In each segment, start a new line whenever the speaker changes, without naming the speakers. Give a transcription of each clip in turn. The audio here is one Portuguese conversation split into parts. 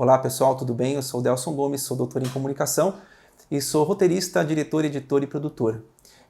Olá pessoal, tudo bem? Eu sou o Delson Gomes, sou doutor em comunicação e sou roteirista, diretor, editor e produtor.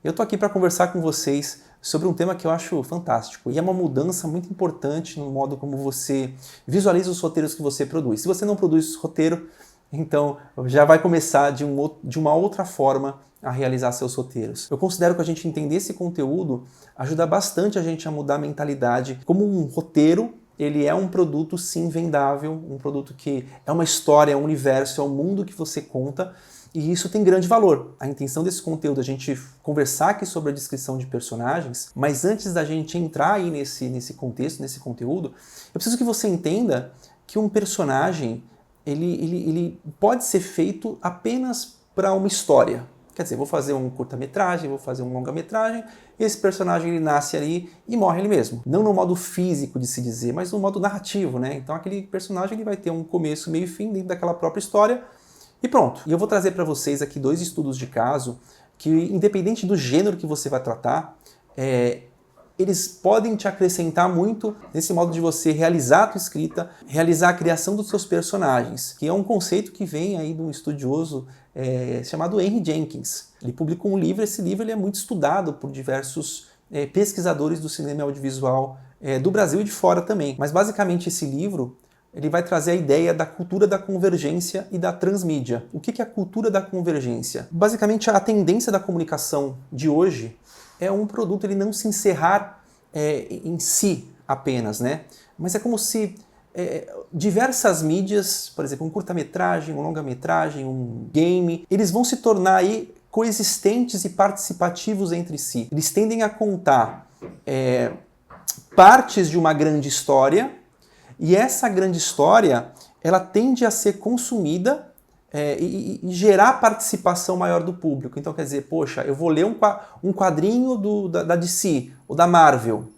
Eu tô aqui para conversar com vocês sobre um tema que eu acho fantástico e é uma mudança muito importante no modo como você visualiza os roteiros que você produz. Se você não produz roteiro, então já vai começar de uma outra forma a realizar seus roteiros. Eu considero que a gente entender esse conteúdo ajuda bastante a gente a mudar a mentalidade. Como um roteiro, ele é um produto sim vendável, um produto que é uma história, é um universo, é um mundo que você conta, e isso tem grande valor. A intenção desse conteúdo é a gente conversar aqui sobre a descrição de personagens, mas antes da gente entrar aí nesse contexto, nesse conteúdo, eu preciso que você entenda que um personagem ele pode ser feito apenas para uma história. Quer dizer, vou fazer um curta-metragem, vou fazer um longa-metragem, esse personagem ele nasce ali e morre ele mesmo. Não no modo físico de se dizer, mas no modo narrativo, né? Então aquele personagem ele vai ter um começo, meio e fim dentro daquela própria história e pronto. E eu vou trazer para vocês aqui 2 estudos de caso que, independente do gênero que você vai tratar, eles podem te acrescentar muito nesse modo de você realizar a tua escrita, realizar a criação dos seus personagens, que é um conceito que vem aí de um estudioso chamado Henry Jenkins. Ele publicou um livro, esse livro ele é muito estudado por diversos pesquisadores do cinema audiovisual do Brasil e de fora também. Mas basicamente esse livro ele vai trazer a ideia da cultura da convergência e da transmídia. O que é a cultura da convergência? Basicamente a tendência da comunicação de hoje é um produto ele não se encerrar em si apenas, né? Mas é como se diversas mídias, por exemplo, um curta-metragem, um longa-metragem, um game, eles vão se tornar aí coexistentes e participativos entre si. Eles tendem a contar partes de uma grande história e essa grande história ela tende a ser consumida e gerar participação maior do público. Então quer dizer, poxa, eu vou ler um quadrinho da DC ou da Marvel.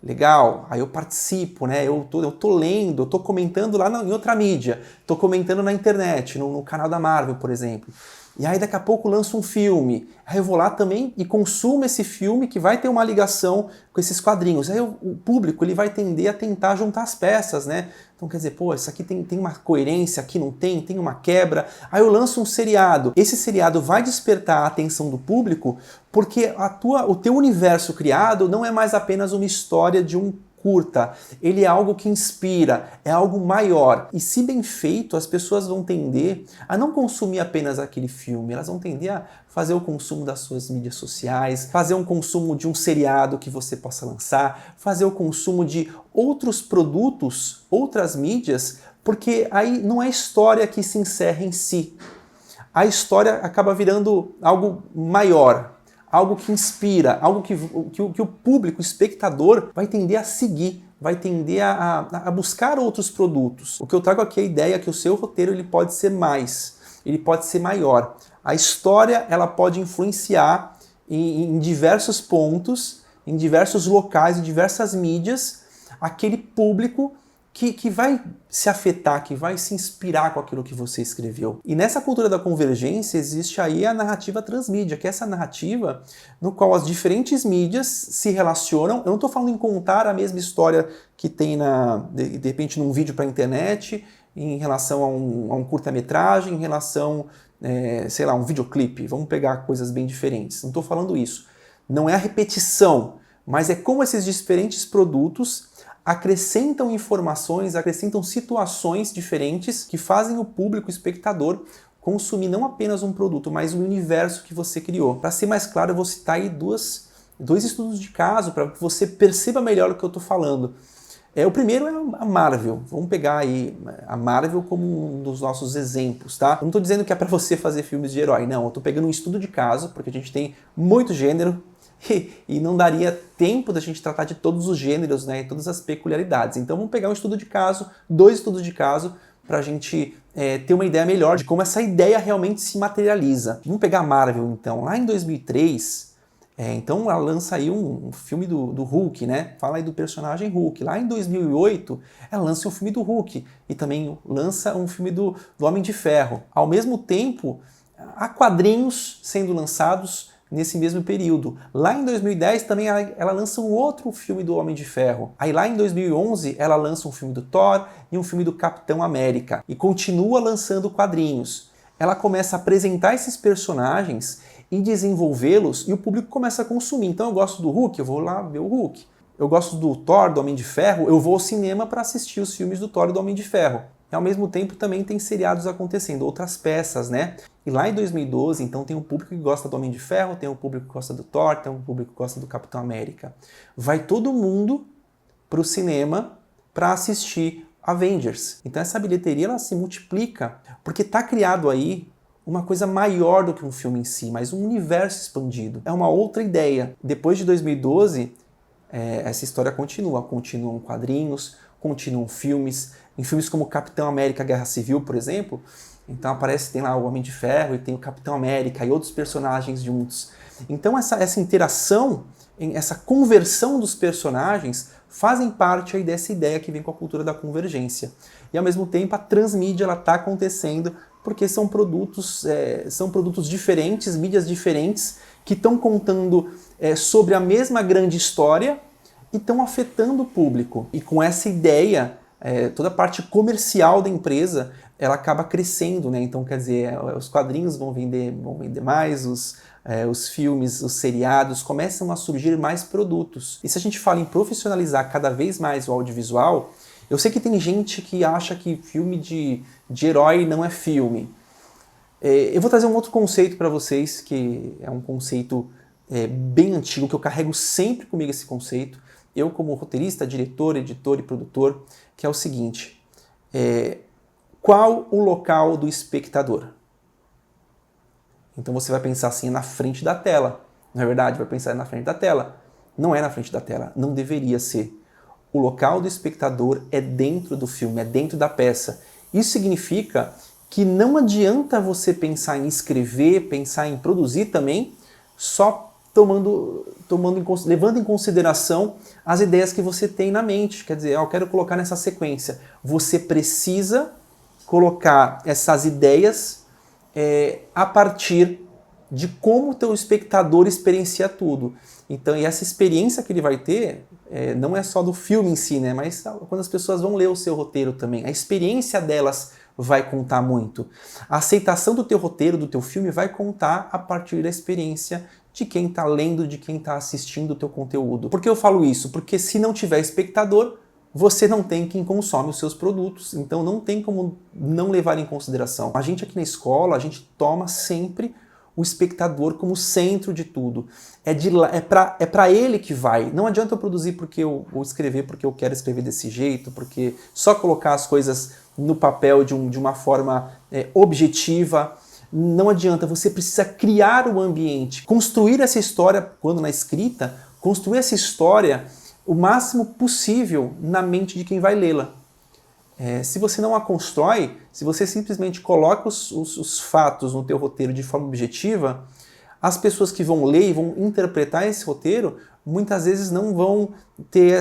Legal, aí eu participo, né? Eu tô lendo, eu tô comentando lá em outra mídia, tô comentando na internet, no canal da Marvel, por exemplo. E aí daqui a pouco lança um filme, aí eu vou lá também e consumo esse filme que vai ter uma ligação com esses quadrinhos. Aí o público ele vai tender a tentar juntar as peças, né? Então quer dizer, pô, isso aqui tem uma coerência, aqui não tem uma quebra. Aí eu lanço um seriado. Esse seriado vai despertar a atenção do público porque o teu universo criado não é mais apenas uma história de um curta, ele é algo que inspira, é algo maior. E se bem feito, as pessoas vão tender a não consumir apenas aquele filme, elas vão tender a fazer o consumo das suas mídias sociais, fazer um consumo de um seriado que você possa lançar, fazer o consumo de outros produtos, outras mídias, porque aí não é história que se encerra em si. A história acaba virando algo maior, algo que inspira, algo que o público, o espectador, vai tender a seguir, vai tender a buscar outros produtos. O que eu trago aqui é a ideia que o seu roteiro ele pode ser mais, ele pode ser maior. A história ela pode influenciar em diversos pontos, em diversos locais, em diversas mídias, aquele público que vai se afetar, que vai se inspirar com aquilo que você escreveu. E nessa cultura da convergência existe aí a narrativa transmídia, que é essa narrativa no qual as diferentes mídias se relacionam. Eu não estou falando em contar a mesma história que tem de repente num vídeo para a internet, em relação a um curta-metragem, em relação, sei lá, um videoclipe. Vamos pegar coisas bem diferentes. Não estou falando isso. Não é a repetição, mas é como esses diferentes produtos acrescentam informações, acrescentam situações diferentes que fazem o público, o espectador, consumir não apenas um produto, mas um universo que você criou. Para ser mais claro, eu vou citar aí dois estudos de caso para que você perceba melhor o que eu estou falando. O primeiro é a Marvel. Vamos pegar aí a Marvel como um dos nossos exemplos, tá? Eu não estou dizendo que é para você fazer filmes de herói, não. Eu estou pegando um estudo de caso, porque a gente tem muito gênero, e não daria tempo da gente tratar de todos os gêneros, né, e todas as peculiaridades. Então vamos pegar um estudo de caso, 2 estudos de caso, para a gente ter uma ideia melhor de como essa ideia realmente se materializa. Vamos pegar a Marvel, então. Lá em 2003, então ela lança aí um filme do Hulk, né? Fala aí do personagem Hulk. Lá em 2008, ela lança um filme do Hulk e também lança um filme do Homem de Ferro. Ao mesmo tempo, há quadrinhos sendo lançados nesse mesmo período. Lá em 2010 também ela lança um outro filme do Homem de Ferro. Aí lá em 2011 ela lança um filme do Thor e um filme do Capitão América. E continua lançando quadrinhos. Ela começa a apresentar esses personagens e desenvolvê-los e o público começa a consumir. Então eu gosto do Hulk, eu vou lá ver o Hulk. Eu gosto do Thor, do Homem de Ferro, eu vou ao cinema para assistir os filmes do Thor e do Homem de Ferro. E ao mesmo tempo também tem seriados acontecendo, outras peças, né? E lá em 2012, então tem um público que gosta do Homem de Ferro, tem um público que gosta do Thor, tem um público que gosta do Capitão América. Vai todo mundo pro cinema para assistir Avengers. Então essa bilheteria ela se multiplica, porque tá criado aí uma coisa maior do que um filme em si, mas um universo expandido. É uma outra ideia. Depois de 2012, essa história continua. Continuam quadrinhos, continuam filmes. Em filmes como Capitão América Guerra Civil, por exemplo, então tem lá o Homem de Ferro e tem o Capitão América e outros personagens juntos. Então essa interação, essa conversão dos personagens fazem parte aí dessa ideia que vem com a cultura da convergência. E ao mesmo tempo a transmídia está acontecendo porque são produtos diferentes, mídias diferentes, que estão contando sobre a mesma grande história e estão afetando o público. E com essa ideia, toda a parte comercial da empresa ela acaba crescendo, né? Então, quer dizer, os quadrinhos vão vender mais, os filmes, os seriados, começam a surgir mais produtos. E se a gente fala em profissionalizar cada vez mais o audiovisual, eu sei que tem gente que acha que filme de herói não é filme. Eu vou trazer um outro conceito para vocês, que é um conceito bem antigo, que eu carrego sempre comigo esse conceito. Eu como roteirista, diretor, editor e produtor, que é o seguinte: qual o local do espectador? Então você vai pensar assim, na frente da tela. Não é verdade? Vai pensar na frente da tela. Não é na frente da tela, não deveria ser. O local do espectador é dentro do filme, é dentro da peça. Isso significa que não adianta você pensar em escrever, pensar em produzir também, só levando em consideração as ideias que você tem na mente. Quer dizer, eu quero colocar nessa sequência. Você precisa colocar essas ideias a partir de como o teu espectador experiencia tudo. Então, e essa experiência que ele vai ter não é só do filme em si, né? Mas quando as pessoas vão ler o seu roteiro também. A experiência delas vai contar muito. A aceitação do teu roteiro, do teu filme, vai contar a partir da experiência de quem está lendo, de quem está assistindo o teu conteúdo. Por que eu falo isso? Porque se não tiver espectador, você não tem quem consome os seus produtos, então não tem como não levar em consideração. A gente aqui na escola, a gente toma sempre o espectador como centro de tudo. É para ele que vai. Não adianta eu produzir ou escrever porque eu quero escrever desse jeito, porque só colocar as coisas no papel de uma forma objetiva. Não adianta, você precisa criar o ambiente, construir essa história, quando na escrita, construir essa história o máximo possível na mente de quem vai lê-la. Se você não a constrói, se você simplesmente coloca os fatos no teu roteiro de forma objetiva, as pessoas que vão ler e vão interpretar esse roteiro, muitas vezes não vão ter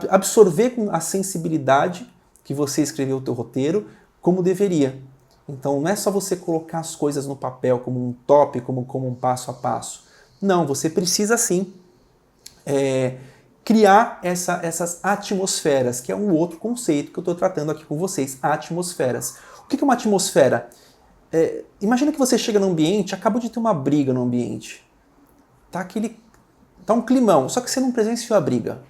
absorver com a sensibilidade que você escreveu o teu roteiro como deveria. Então não é só você colocar as coisas no papel como um tópico, como um passo a passo. Não, você precisa sim criar essas atmosferas, que é um outro conceito que eu estou tratando aqui com vocês, atmosferas. O que é uma atmosfera? Imagina que você chega num ambiente, acabou de ter uma briga no ambiente. Tá um climão, só que você não presenciou a briga.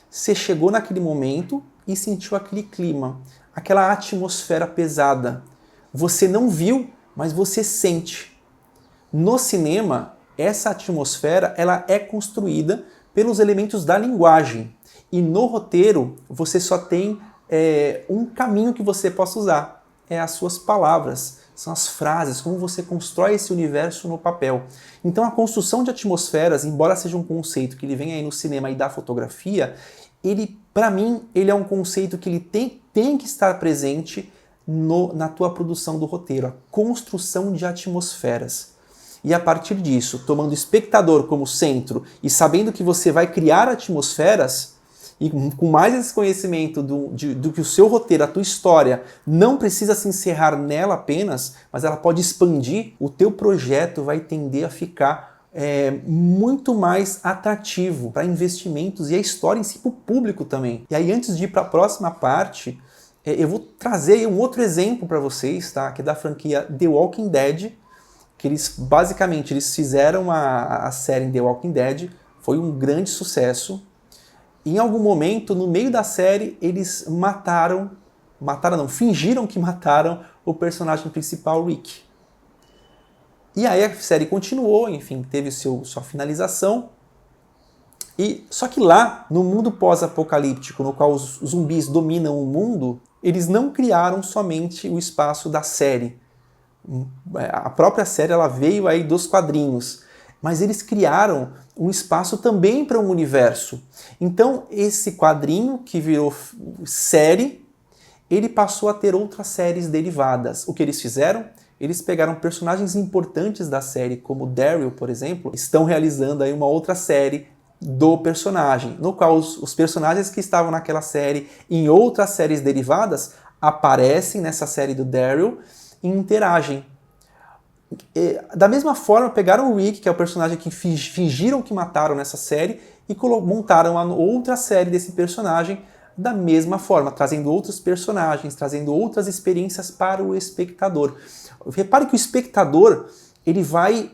Você chegou naquele momento e sentiu aquele clima, aquela atmosfera pesada. Você não viu, mas você sente. No cinema, essa atmosfera ela é construída pelos elementos da linguagem. E no roteiro, você só tem um caminho que você possa usar. É as suas palavras, são as frases, como você constrói esse universo no papel. Então a construção de atmosferas, embora seja um conceito que ele vem aí no cinema e da fotografia, para mim, ele é um conceito que ele tem que estar presente na tua produção do roteiro, a construção de atmosferas. E a partir disso, tomando o espectador como centro e sabendo que você vai criar atmosferas, e com mais esse conhecimento do que o seu roteiro, a tua história, não precisa se encerrar nela apenas, mas ela pode expandir, o teu projeto vai tender a ficar muito mais atrativo para investimentos e a história em si para o público também. E aí, antes de ir para a próxima parte, eu vou trazer um outro exemplo para vocês, tá? Que é da franquia The Walking Dead, que eles basicamente fizeram a série The Walking Dead, foi um grande sucesso. Em algum momento, no meio da série, eles fingiram que mataram o personagem principal, Rick. E aí a série continuou, enfim, teve sua finalização. Só que lá, no mundo pós-apocalíptico, no qual os zumbis dominam o mundo, eles não criaram somente o espaço da série. A própria série ela veio aí dos quadrinhos, mas eles criaram um espaço também para um universo. Então, esse quadrinho que virou série, ele passou a ter outras séries derivadas. O que eles fizeram? Eles pegaram personagens importantes da série, como Daryl, por exemplo, estão realizando aí uma outra série do personagem, no qual os personagens que estavam naquela série em outras séries derivadas aparecem nessa série do Daryl e interagem. Da mesma forma, pegaram o Rick, que é o personagem que fingiram que mataram nessa série, e montaram uma outra série desse personagem da mesma forma, trazendo outros personagens, trazendo outras experiências para o espectador. Repare que o espectador ele vai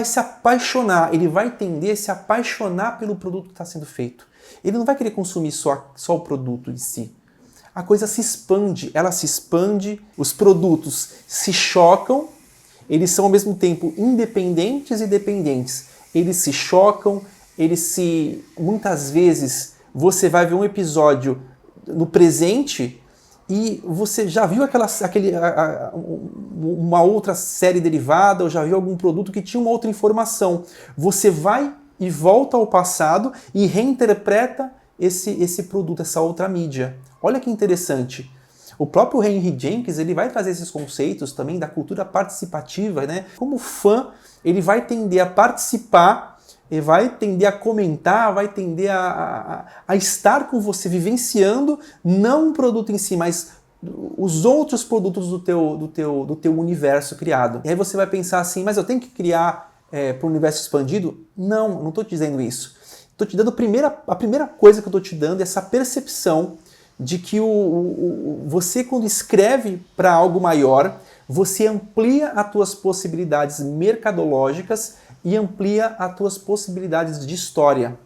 se apaixonar, ele vai tender a se apaixonar pelo produto que está sendo feito. Ele não vai querer consumir só o produto em si. A coisa se expande, os produtos se chocam, eles são ao mesmo tempo independentes e dependentes. Eles se chocam, muitas vezes você vai ver um episódio no presente e você já viu uma outra série derivada, ou já viu algum produto que tinha uma outra informação. Você vai e volta ao passado e reinterpreta esse produto, essa outra mídia. Olha que interessante. O próprio Henry Jenkins ele vai trazer esses conceitos também da cultura participativa, né? Como fã, ele vai tender a participar, ele vai tender a comentar, vai tender a estar com você, vivenciando não um produto em si, mas os outros produtos do teu universo criado. E aí você vai pensar assim, mas eu tenho que criar para um universo expandido? Não estou te dizendo isso. Estou te dando a primeira coisa que eu estou te dando é essa percepção de que você, quando escreve para algo maior, você amplia as tuas possibilidades mercadológicas e amplia as tuas possibilidades de história.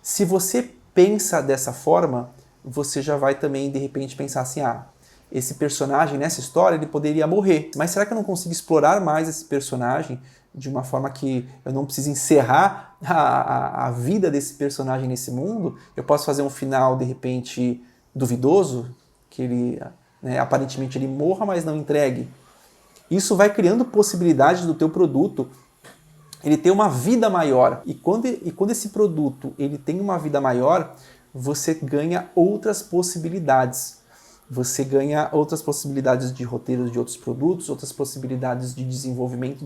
Se você pensa dessa forma, você já vai também, de repente, pensar assim, esse personagem nessa história ele poderia morrer, mas será que eu não consigo explorar mais esse personagem de uma forma que eu não preciso encerrar a vida desse personagem nesse mundo? Eu posso fazer um final, de repente, duvidoso, que ele, aparentemente ele morra, mas não entregue. Isso vai criando possibilidades do teu produto ele ter uma vida maior. E quando esse produto ele tem uma vida maior, você ganha outras possibilidades. Você ganha outras possibilidades de roteiros de outros produtos, outras possibilidades de desenvolvimento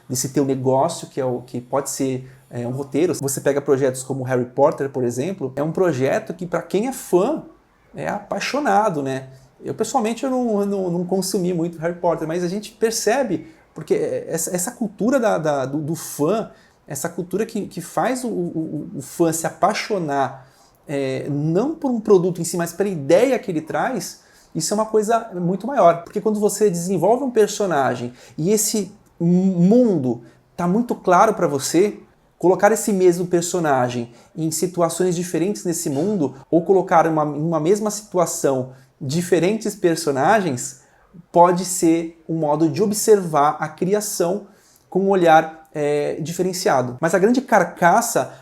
desse teu negócio, que pode ser um roteiro. Você pega projetos como Harry Potter, por exemplo, é um projeto que, para quem é fã, é apaixonado, né? Eu, pessoalmente, eu não consumi muito Harry Potter, mas a gente percebe, porque essa cultura do fã, essa cultura que faz o fã se apaixonar, não por um produto em si, mas pela ideia que ele traz, isso é uma coisa muito maior. Porque quando você desenvolve um personagem e esse mundo está muito claro para você, colocar esse mesmo personagem em situações diferentes nesse mundo, ou colocar em uma mesma situação diferentes personagens, pode ser um modo de observar a criação com um olhar diferenciado. Mas a grande carcaça,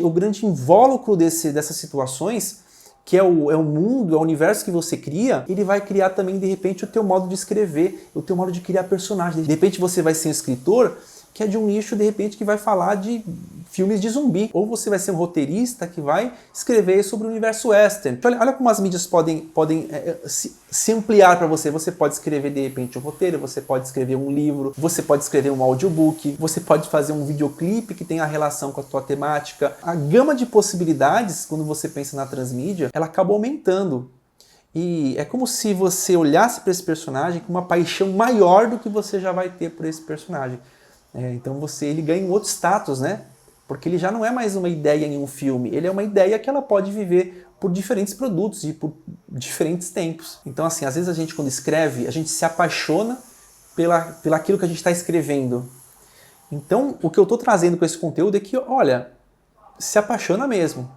o grande invólucro dessas situações, que é o mundo, é o universo que você cria, ele vai criar também, de repente, o teu modo de escrever, o teu modo de criar personagens. De repente você vai ser um escritor que é de um nicho, de repente, que vai falar de filmes de zumbi. Ou você vai ser um roteirista que vai escrever sobre o universo western. Olha como as mídias podem se ampliar para você. Você pode escrever, de repente, um roteiro, você pode escrever um livro, você pode escrever um audiobook, você pode fazer um videoclipe que tenha relação com a tua temática. A gama de possibilidades, quando você pensa na transmídia, ela acaba aumentando. E é como se você olhasse para esse personagem com uma paixão maior do que você já vai ter por esse personagem. Então ele ganha um outro status, né? Porque ele já não é mais uma ideia em um filme, ele é uma ideia que ela pode viver por diferentes produtos e por diferentes tempos. Então, assim, às vezes a gente, quando escreve, a gente se apaixona pelaquilo que a gente está escrevendo. Então, o que eu estou trazendo com esse conteúdo é que, olha, se apaixona mesmo.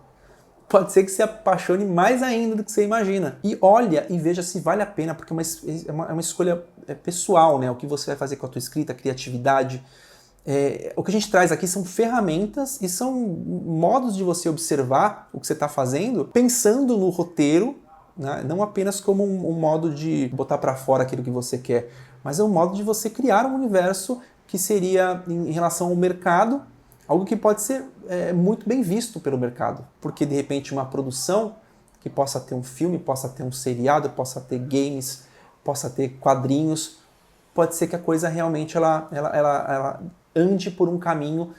Pode ser que se apaixone mais ainda do que você imagina. E olha e veja se vale a pena, porque é uma escolha pessoal, né? O que você vai fazer com a tua escrita, a criatividade. O que a gente traz aqui são ferramentas e são modos de você observar o que você está fazendo, pensando no roteiro, né? Não apenas como um modo de botar para fora aquilo que você quer, mas é um modo de você criar um universo que seria, em relação ao mercado, algo que pode ser muito bem visto pelo mercado. Porque, de repente, uma produção que possa ter um filme, possa ter um seriado, possa ter games, possa ter quadrinhos, pode ser que a coisa realmente ela ande por um caminho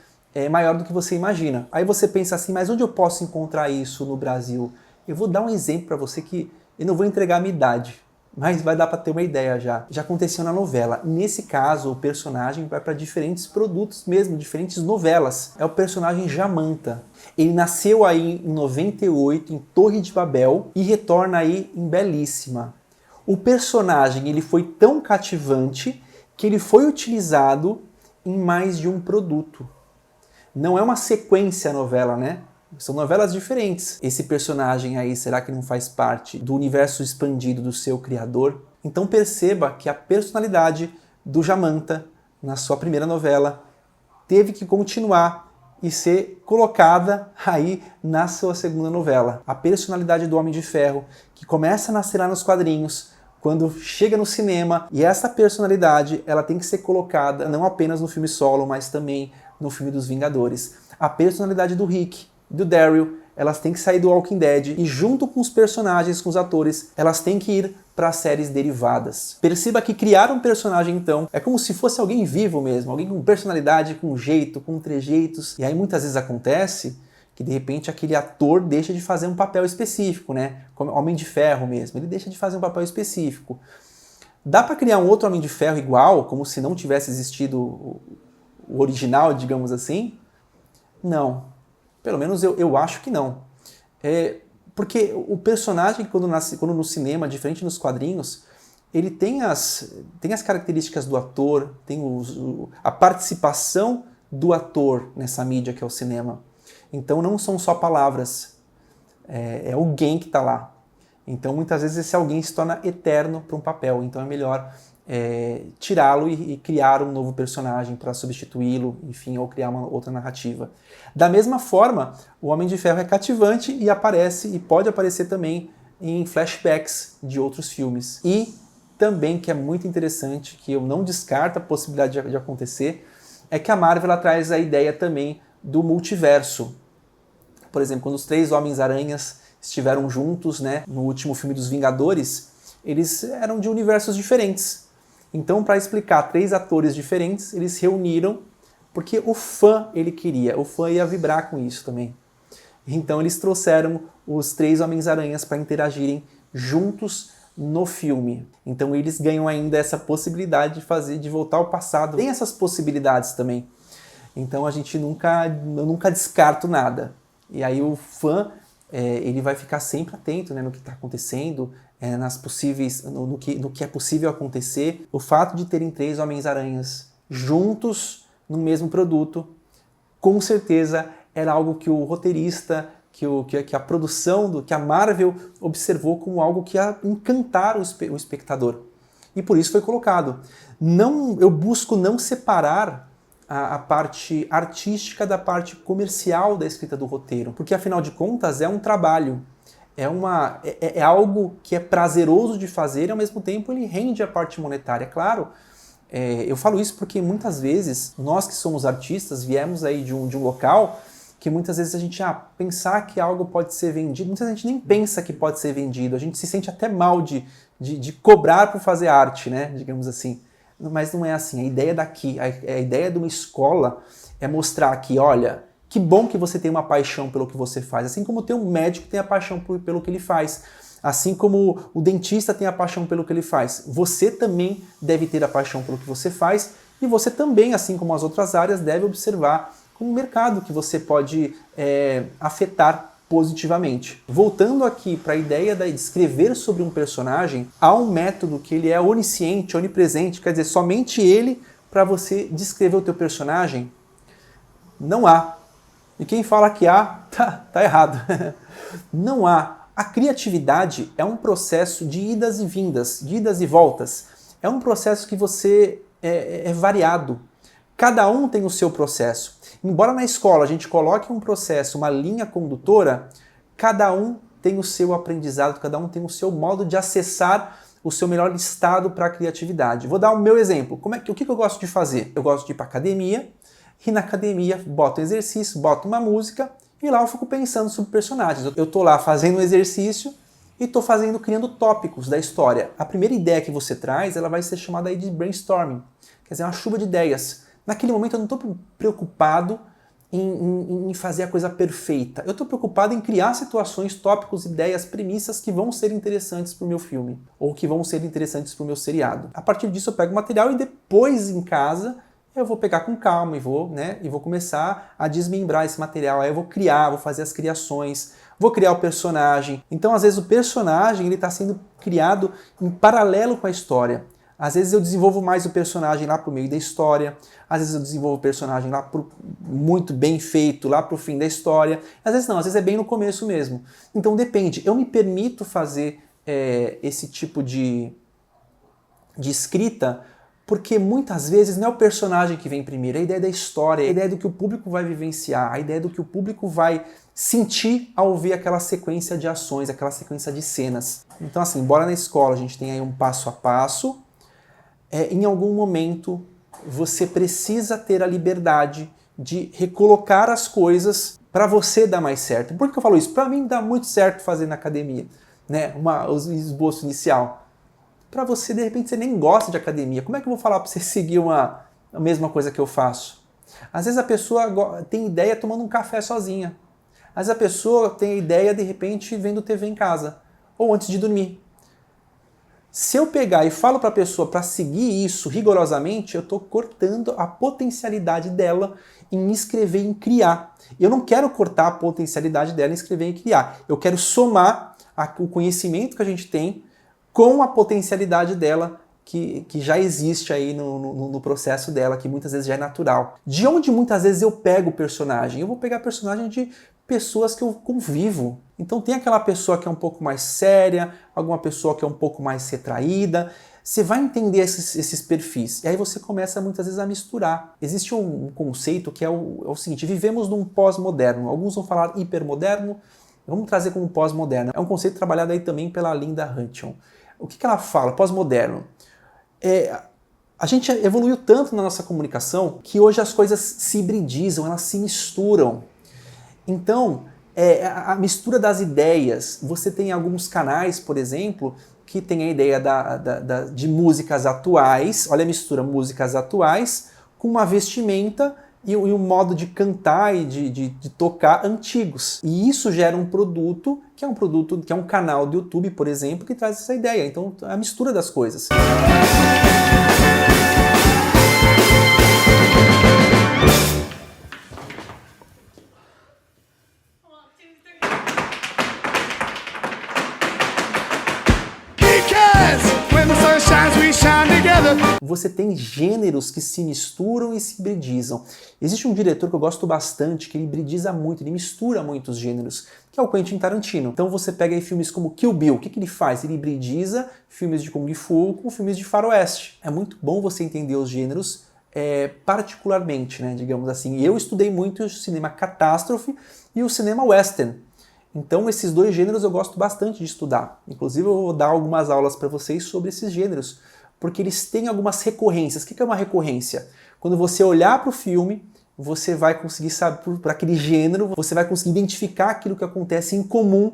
maior do que você imagina. Aí você pensa assim, mas onde eu posso encontrar isso no Brasil? Eu vou dar um exemplo para você que eu não vou entregar a minha idade, mas vai dar para ter uma ideia já. Já aconteceu na novela. Nesse caso, o personagem vai para diferentes produtos mesmo, diferentes novelas. É o personagem Jamanta. Ele nasceu aí em 98, em Torre de Babel, e retorna aí em Belíssima. O personagem ele foi tão cativante que ele foi utilizado em mais de um produto. Não é uma sequência a novela, né? São novelas diferentes. Esse personagem aí, será que não faz parte do universo expandido do seu criador? Então perceba que a personalidade do Jamanta, na sua primeira novela, teve que continuar e ser colocada aí na sua segunda novela. A personalidade do Homem de Ferro, que começa a nascer lá nos quadrinhos, quando chega no cinema, e essa personalidade ela tem que ser colocada não apenas no filme solo, mas também no filme dos Vingadores. A personalidade do Rick, do Daryl, elas têm que sair do Walking Dead e junto com os personagens, com os atores, elas têm que ir para séries derivadas. Perceba que criar um personagem, então, é como se fosse alguém vivo mesmo, alguém com personalidade, com jeito, com trejeitos. E aí muitas vezes acontece que de repente aquele ator deixa de fazer um papel específico, né? Como Homem de Ferro mesmo, ele deixa de fazer um papel específico. Dá para criar um outro Homem de Ferro igual, como se não tivesse existido o original, digamos assim? Não. Pelo menos eu acho que não. Porque o personagem, quando no cinema, diferente nos quadrinhos, ele tem as características do ator, tem a participação do ator nessa mídia que é o cinema. Então não são só palavras, é alguém que está lá. Então muitas vezes esse alguém se torna eterno para um papel, então é melhor tirá-lo e criar um novo personagem para substituí-lo, enfim, ou criar uma outra narrativa. Da mesma forma, o Homem de Ferro é cativante e aparece, e pode aparecer também em flashbacks de outros filmes. E também, que é muito interessante, que eu não descarto a possibilidade de acontecer, é que a Marvel ela traz a ideia também do multiverso. Por exemplo, quando os 3 Homens-Aranhas estiveram juntos, né, no último filme dos Vingadores, eles eram de universos diferentes. Então, para explicar 3 atores diferentes, eles se reuniram porque o fã o fã ia vibrar com isso também. Então eles trouxeram os 3 Homens-Aranhas para interagirem juntos no filme. Então eles ganham ainda essa possibilidade de voltar ao passado. Tem essas possibilidades também. Então eu nunca descarto nada. E aí o fã ele vai ficar sempre atento, né, no que está acontecendo, no que é possível acontecer. O fato de terem 3 Homens-Aranhas juntos no mesmo produto, com certeza era algo que o roteirista, que a produção, que a Marvel observou como algo que ia encantar o espectador. E por isso foi colocado. Eu busco não separar a parte artística da parte comercial da escrita do roteiro, porque afinal de contas é um trabalho, é algo que é prazeroso de fazer e ao mesmo tempo ele rende a parte monetária, claro. Eu falo isso porque muitas vezes nós que somos artistas viemos aí de um local que muitas vezes a gente pensar que algo pode ser vendido, muitas vezes a gente nem pensa que pode ser vendido, a gente se sente até mal de cobrar por fazer arte, né, digamos assim. Mas não é assim, a ideia daqui, a ideia de uma escola é mostrar que, olha, que bom que você tem uma paixão pelo que você faz, assim como tem um médico que tem a paixão pelo que ele faz. Assim como o dentista tem a paixão pelo que ele faz, você também deve ter a paixão pelo que você faz E você também, assim como as outras áreas, deve observar como um mercado que você pode afetar positivamente. Voltando aqui para a ideia de escrever sobre um personagem, há um método que ele é onisciente, onipresente, quer dizer, somente ele para você descrever o teu personagem, não há. E quem fala que há, tá errado. Não há. A criatividade é um processo de idas e vindas, de idas e voltas. É um processo que você é variado. Cada um tem o seu processo. Embora na escola a gente coloque um processo, uma linha condutora, cada um tem o seu aprendizado, cada um tem o seu modo de acessar o seu melhor estado para a criatividade. Vou dar o meu exemplo. O que eu gosto de fazer? Eu gosto de ir para academia, e na academia boto um exercício, boto uma música, e lá eu fico pensando sobre personagens. Eu estou lá fazendo um exercício e estou criando tópicos da história. A primeira ideia que você traz, ela vai ser chamada aí de brainstorming, quer dizer, uma chuva de ideias. Naquele momento eu não estou preocupado em fazer a coisa perfeita. Eu estou preocupado em criar situações, tópicos, ideias, premissas que vão ser interessantes para o meu filme, ou que vão ser interessantes para o meu seriado. A partir disso eu pego o material e depois em casa eu vou pegar com calma e vou começar a desmembrar esse material. Aí eu vou criar, vou fazer as criações, vou criar o personagem. Então, às vezes, o personagem está sendo criado em paralelo com a história. Às vezes eu desenvolvo mais o personagem lá para o meio da história, às vezes eu desenvolvo o personagem lá muito bem feito, lá para o fim da história. Às vezes não, às vezes é bem no começo mesmo. Então depende. Eu me permito fazer esse tipo de escrita porque muitas vezes não é o personagem que vem primeiro, é a ideia da história, é a ideia do que o público vai vivenciar, a ideia do que o público vai sentir ao ver aquela sequência de ações, aquela sequência de cenas. Então assim, embora na escola a gente tenha aí um passo a passo, em algum momento você precisa ter a liberdade de recolocar as coisas para você dar mais certo. Por que eu falo isso? Para mim dá muito certo fazer na academia, né? O esboço inicial. Para você, de repente, você nem gosta de academia. Como é que eu vou falar para você seguir a mesma coisa que eu faço? Às vezes a pessoa tem ideia tomando um café sozinha. Às vezes a pessoa tem ideia, de repente, vendo TV em casa. Ou antes de dormir. Se eu pegar e falo para a pessoa para seguir isso rigorosamente, eu estou cortando a potencialidade dela em escrever, em criar. Eu não quero cortar a potencialidade dela em escrever e criar. Eu quero somar o conhecimento que a gente tem com a potencialidade dela que já existe aí no processo dela, que muitas vezes já é natural. De onde muitas vezes eu pego o personagem? Eu vou pegar personagem de pessoas que eu convivo. Então tem aquela pessoa que é um pouco mais séria, alguma pessoa que é um pouco mais retraída. Você vai entender esses perfis. E aí você começa muitas vezes a misturar. Existe um conceito que é o seguinte: vivemos num pós-moderno. Alguns vão falar hipermoderno, vamos trazer como pós-moderno. É um conceito trabalhado aí também pela Linda Hutton. O que ela fala? Pós-moderno. A gente evoluiu tanto na nossa comunicação que hoje as coisas se hibridizam, elas se misturam. Então, a mistura das ideias, você tem alguns canais, por exemplo, que tem a ideia de músicas atuais, olha a mistura, músicas atuais, com uma vestimenta e um modo de cantar e de tocar antigos. E isso gera um produto que é um canal do YouTube, por exemplo, que traz essa ideia. Então, é a mistura das coisas. Você tem gêneros que se misturam e se hibridizam. Existe um diretor que eu gosto bastante, que ele hibridiza muito, ele mistura muitos gêneros, que é o Quentin Tarantino. Então você pega aí filmes como Kill Bill, o que ele faz? Ele hibridiza filmes de Kung Fu com filmes de faroeste. É muito bom você entender os gêneros particularmente, né, digamos assim. Eu estudei muito o cinema catástrofe e o cinema western. Então esses dois gêneros eu gosto bastante de estudar. Inclusive eu vou dar algumas aulas para vocês sobre esses gêneros, porque eles têm algumas recorrências. O que é uma recorrência? Quando você olhar para o filme, você vai conseguir saber, para aquele gênero, você vai conseguir identificar aquilo que acontece em comum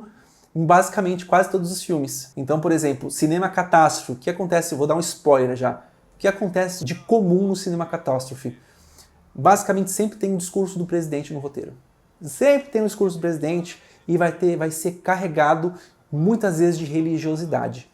em basicamente quase todos os filmes. Então, por exemplo, cinema catástrofe, o que acontece? Eu vou dar um spoiler já. O que acontece de comum no cinema catástrofe? Basicamente sempre tem um discurso do presidente no roteiro. Sempre tem um discurso do presidente e vai ser carregado muitas vezes de religiosidade.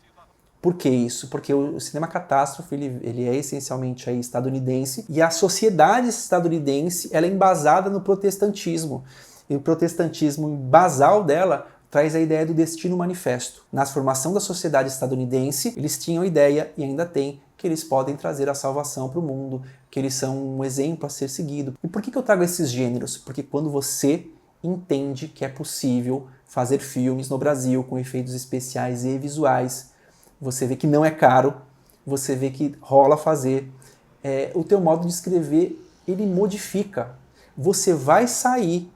Por que isso? Porque o cinema catástrofe ele é essencialmente aí estadunidense e a sociedade estadunidense ela é embasada no protestantismo. E o protestantismo basal dela traz a ideia do destino manifesto. Na formação da sociedade estadunidense, eles tinham a ideia, e ainda têm, que eles podem trazer a salvação para o mundo, que eles são um exemplo a ser seguido. E por que eu trago esses gêneros? Porque quando você entende que é possível fazer filmes no Brasil com efeitos especiais e visuais, você vê que não é caro, você vê que rola fazer, o teu modo de escrever, ele modifica. Você vai sair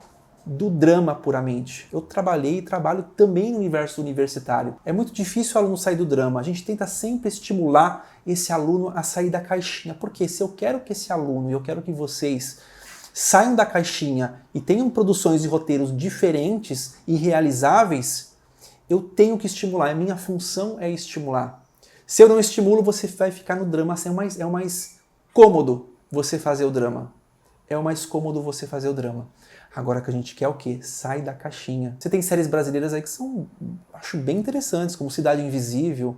do drama puramente. Eu trabalhei e trabalho também no universo universitário. É muito difícil o aluno sair do drama. A gente tenta sempre estimular esse aluno a sair da caixinha. Porque se eu quero que esse aluno, e eu quero que vocês saiam da caixinha e tenham produções e roteiros diferentes e realizáveis, eu tenho que estimular. A minha função é estimular. Se eu não estimulo, você vai ficar no drama. É o mais cômodo você fazer o drama. É o mais cômodo você fazer o drama. Agora que a gente quer o quê? Sai da caixinha. Você tem séries brasileiras aí que são, acho bem interessantes, como Cidade Invisível.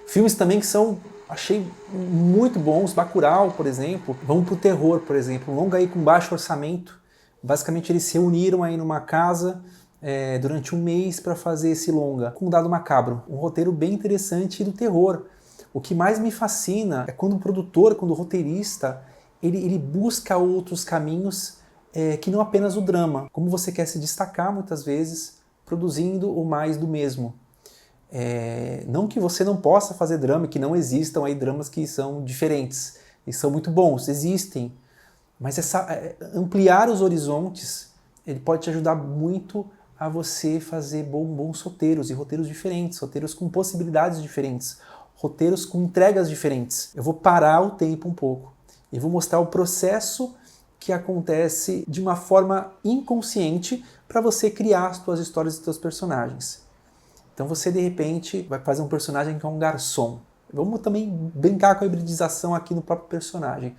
Filmes também que são, achei muito bons. Bacurau, por exemplo. Vamos pro terror, por exemplo. Um longa aí com baixo orçamento. Basicamente eles se reuniram aí numa casa durante um mês para fazer esse longa. Com um dado macabro. Um roteiro bem interessante do terror. O que mais me fascina é quando o produtor, quando o roteirista, ele busca outros caminhos que não apenas o drama. Como você quer se destacar muitas vezes produzindo o mais do mesmo. Não que você não possa fazer drama, que não existam aí dramas que são diferentes e são muito bons, existem. Mas ampliar os horizontes, ele pode te ajudar muito a você fazer bons roteiros e roteiros diferentes, roteiros com possibilidades diferentes, roteiros com entregas diferentes. Eu vou parar o tempo um pouco e vou mostrar o processo que acontece de uma forma inconsciente para você criar as suas histórias e os seus personagens. Então você, de repente, vai fazer um personagem que é um garçom. Vamos também brincar com a hibridização aqui no próprio personagem.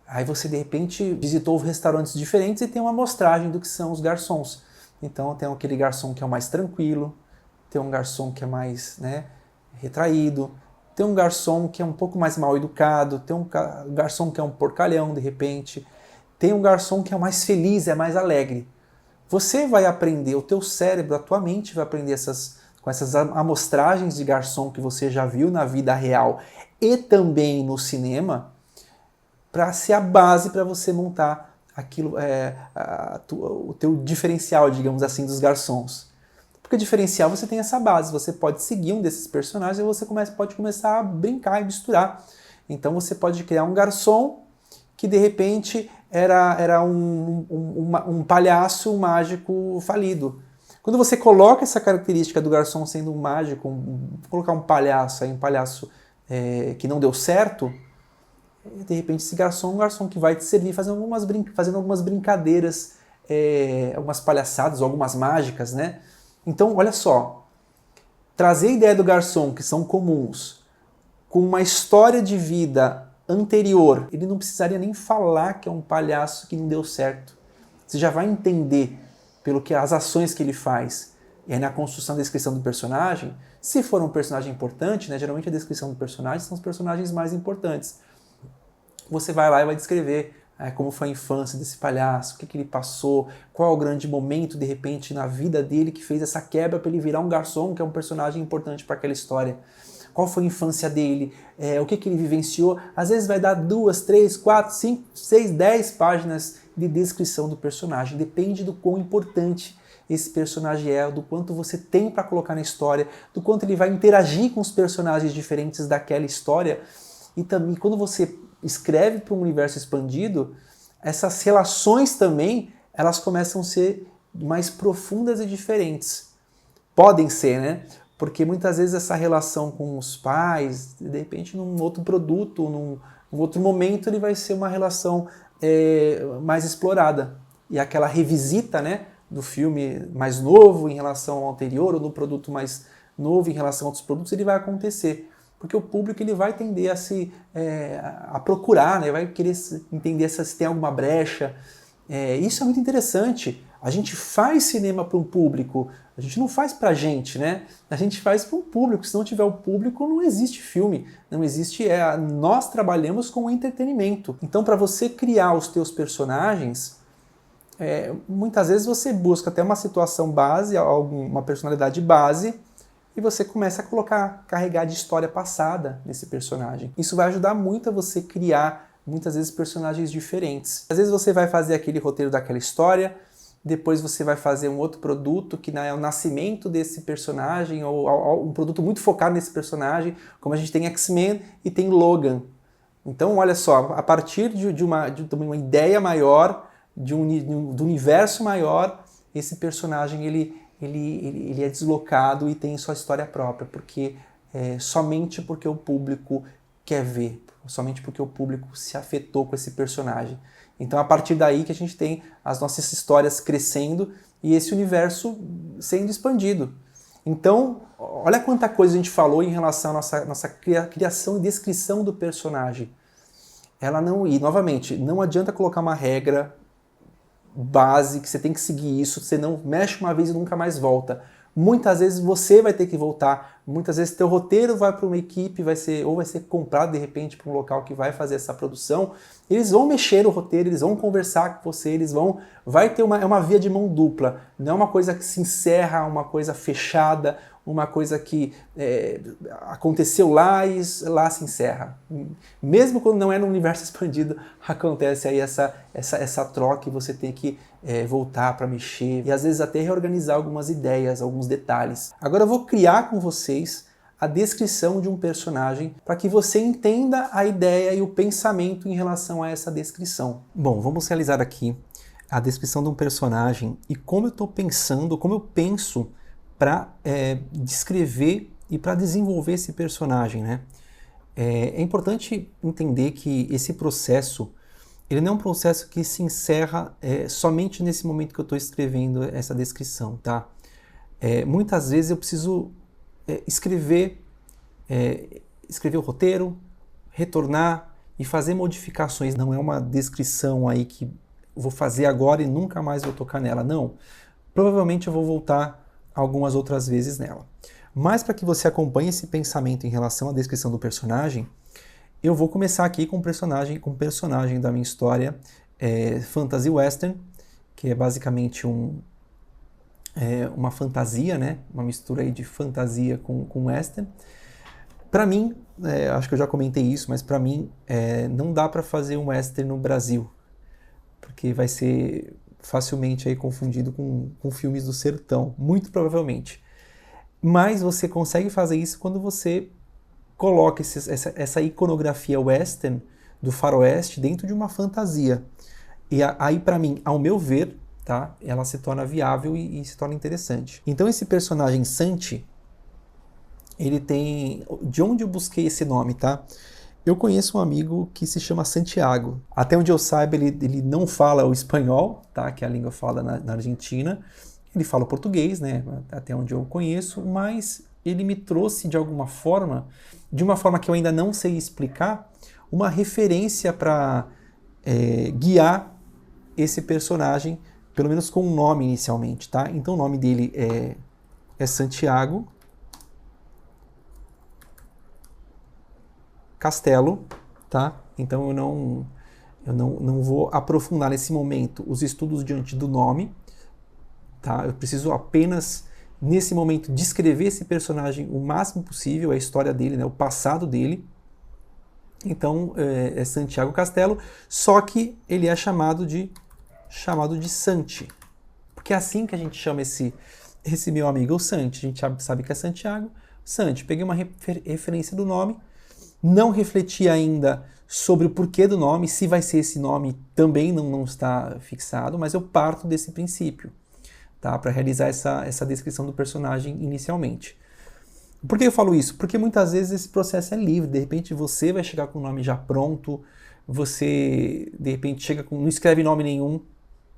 Aí você, de repente, visitou restaurantes diferentes e tem uma amostragem do que são os garçons. Então tem aquele garçom que é o mais tranquilo, tem um garçom que é mais retraído, tem um garçom que é um pouco mais mal educado, tem um garçom que é um porcalhão, de repente, tem um garçom que é mais feliz, é mais alegre. Você vai aprender, o teu cérebro, a tua mente vai aprender com essas amostragens de garçom que você já viu na vida real e também no cinema, para ser a base para você montar aquilo, o teu diferencial, digamos assim, dos garçons. Porque diferencial você tem essa base, você pode seguir um desses personagens e você pode começar a brincar e misturar. Então você pode criar um garçom que de repente era um palhaço mágico falido. Quando você coloca essa característica do garçom sendo um mágico, colocar um palhaço que não deu certo, de repente esse garçom é um garçom que vai te servir fazendo algumas brincadeiras, algumas palhaçadas, algumas mágicas, né? Então, olha só, trazer a ideia do garçom, que são comuns, com uma história de vida anterior, ele não precisaria nem falar que é um palhaço que não deu certo. Você já vai entender pelo que as ações que ele faz. E aí na construção da descrição do personagem, se for um personagem importante, geralmente a descrição do personagem são os personagens mais importantes. Você vai lá e vai descrever como foi a infância desse palhaço, o que ele passou, qual é o grande momento, de repente, na vida dele que fez essa quebra para ele virar um garçom, que é um personagem importante para aquela história. Qual foi a infância dele, o que ele vivenciou. Às vezes vai dar 2, 3, 4, 5, 6, 10 páginas de descrição do personagem. Depende do quão importante esse personagem é, do quanto você tem para colocar na história, do quanto ele vai interagir com os personagens diferentes daquela história. E também, quando você escreve para um universo expandido, essas relações também, elas começam a ser mais profundas e diferentes. Podem ser, né? Porque muitas vezes essa relação com os pais, de repente num outro produto, num outro momento, ele vai ser uma relação mais explorada. E aquela revisita, do filme mais novo em relação ao anterior, ou do produto mais novo em relação a outros produtos, ele vai acontecer. Porque o público ele vai tender a procurar, vai querer entender se tem alguma brecha. Isso é muito interessante. A gente faz cinema para um público, a gente não faz pra gente, né? A gente faz para um público. Se não tiver o público, não existe filme, não existe. Nós trabalhamos com entretenimento. Então, para você criar os teus personagens, muitas vezes você busca até uma situação base, uma personalidade base, e você começa a carregar de história passada nesse personagem. Isso vai ajudar muito a você criar, muitas vezes, personagens diferentes. Às vezes você vai fazer aquele roteiro daquela história, depois você vai fazer um outro produto que é o nascimento desse personagem, ou um produto muito focado nesse personagem, como a gente tem X-Men e tem Logan. Então, olha só, a partir de uma ideia maior, do universo maior, esse personagem ele é deslocado e tem sua história própria, somente porque o público quer ver, somente porque o público se afetou com esse personagem. Então, a partir daí que a gente tem as nossas histórias crescendo e esse universo sendo expandido. Então, olha quanta coisa a gente falou em relação à nossa criação e descrição do personagem. E, novamente, não adianta colocar uma regra base que você tem que seguir isso, você não mexe uma vez e nunca mais volta. Muitas vezes você vai ter que voltar, muitas vezes teu roteiro vai para uma equipe, vai ser comprado de repente para um local que vai fazer essa produção, eles vão mexer no roteiro, eles vão conversar com você, vai ter uma via de mão dupla, não é uma coisa que se encerra, uma coisa fechada, uma coisa que aconteceu lá e lá se encerra. Mesmo quando não é no universo expandido, acontece aí essa troca e você tem que voltar para mexer e às vezes até reorganizar algumas ideias, alguns detalhes. Agora eu vou criar com vocês a descrição de um personagem para que você entenda a ideia e o pensamento em relação a essa descrição. Bom, vamos realizar aqui a descrição de um personagem e como eu penso para descrever e para desenvolver esse personagem, né? É importante entender que esse processo, ele não é um processo que se encerra somente nesse momento que eu estou escrevendo essa descrição, tá? Muitas vezes eu preciso escrever o roteiro, retornar e fazer modificações. Não é uma descrição aí que vou fazer agora e nunca mais vou tocar nela, não. Provavelmente eu vou voltar algumas outras vezes nela. Mas para que você acompanhe esse pensamento em relação à descrição do personagem, eu vou começar aqui com um personagem da minha história, fantasy western, que é basicamente uma fantasia, né? Uma mistura aí de fantasia com western. Para mim, acho que eu já comentei isso, mas para mim não dá para fazer um western no Brasil, porque vai ser facilmente aí confundido com filmes do sertão, muito provavelmente. Mas você consegue fazer isso quando você coloca essa iconografia western do faroeste dentro de uma fantasia. E aí, para mim, ao meu ver, tá, ela se torna viável e se torna interessante. Então esse personagem Santi, ele tem... De onde eu busquei esse nome, tá? Eu conheço um amigo que se chama Santiago. Até onde eu saiba, ele não fala o espanhol, tá? Que é a língua falada na Argentina. Ele fala o português, né? Até onde eu conheço, mas ele me trouxe de uma forma que eu ainda não sei explicar, uma referência para guiar esse personagem, pelo menos com um nome inicialmente, tá? Então o nome dele é Santiago Castelo, tá? Então eu não vou aprofundar nesse momento os estudos diante do nome, tá? Eu preciso apenas, nesse momento, descrever esse personagem o máximo possível, a história dele, né? O passado dele. Então é Santiago Castelo, só que ele é chamado de Santi, porque é assim que a gente chama esse meu amigo, o Santi. A gente sabe que é Santiago. Santi, peguei uma referência do nome. Não refleti ainda sobre o porquê do nome, se vai ser esse nome também não está fixado, mas eu parto desse princípio, tá? Para realizar essa descrição do personagem inicialmente. Por que eu falo isso? Porque muitas vezes esse processo é livre, de repente você vai chegar com o nome já pronto, você de repente não escreve nome nenhum,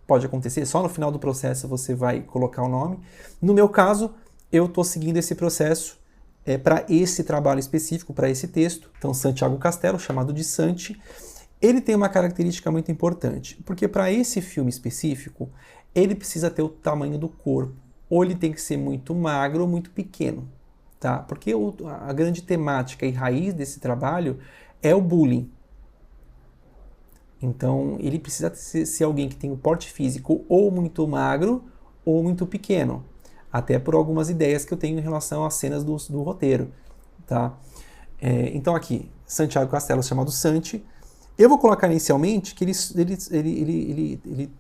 pode acontecer, só no final do processo você vai colocar o nome. No meu caso, eu estou seguindo esse processo para esse trabalho específico, para esse texto. Então, Santiago Castelo, chamado de Santi, ele tem uma característica muito importante, porque para esse filme específico, ele precisa ter o tamanho do corpo, ou ele tem que ser muito magro ou muito pequeno, tá? Porque a grande temática e raiz desse trabalho é o bullying. Então, ele precisa ser alguém que tem um porte físico ou muito magro ou muito pequeno. Até por algumas ideias que eu tenho em relação às cenas do roteiro, tá? Então aqui, Santiago Castelos, chamado Santi. Eu vou colocar inicialmente que ele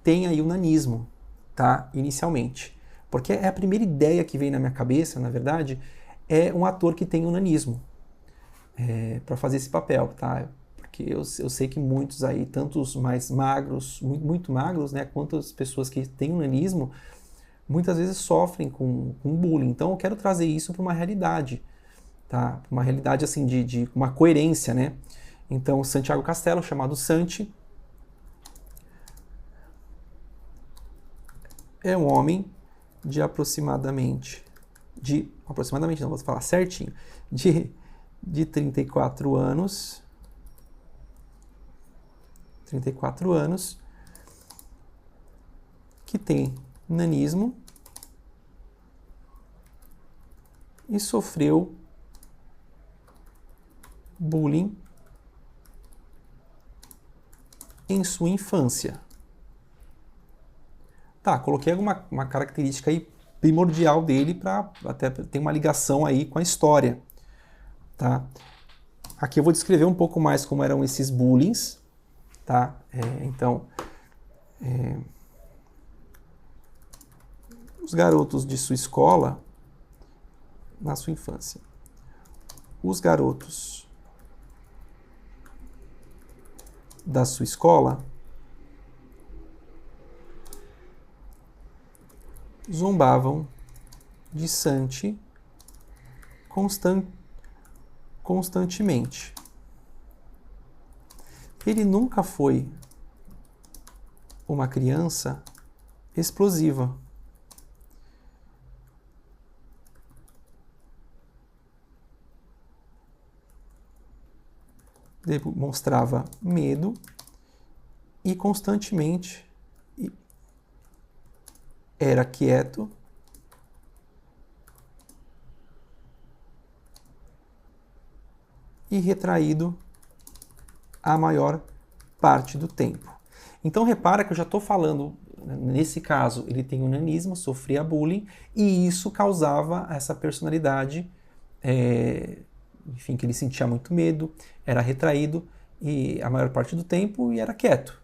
tem aí o nanismo, tá? Inicialmente. Porque é a primeira ideia que vem na minha cabeça, na verdade, é um ator que tem o nanismo para fazer esse papel, tá? Porque eu sei que muitos aí, tanto os mais magros, muito magros, né, quanto as pessoas que têm o nanismo, muitas vezes sofrem com bullying. Então eu quero trazer isso para uma realidade, tá? Uma realidade assim de uma coerência, né? Então Santiago Castelos, chamado Santi, é um homem de aproximadamente não vou falar certinho, de 34 anos, que tem nanismo e sofreu bullying em sua infância. Tá, coloquei uma característica aí primordial dele para até ter uma ligação aí com a história, tá? Aqui eu vou descrever um pouco mais como eram esses bullyings, tá? Os garotos de sua escola na sua infância. Os garotos da sua escola zombavam de Santi constantemente. Ele nunca foi uma criança explosiva. Demonstrava medo e constantemente era quieto e retraído a maior parte do tempo. Então repara que eu já estou falando, nesse caso, ele tem um nanismo, sofria bullying, e isso causava essa personalidade, enfim, que ele sentia muito medo, era retraído e a maior parte do tempo e era quieto.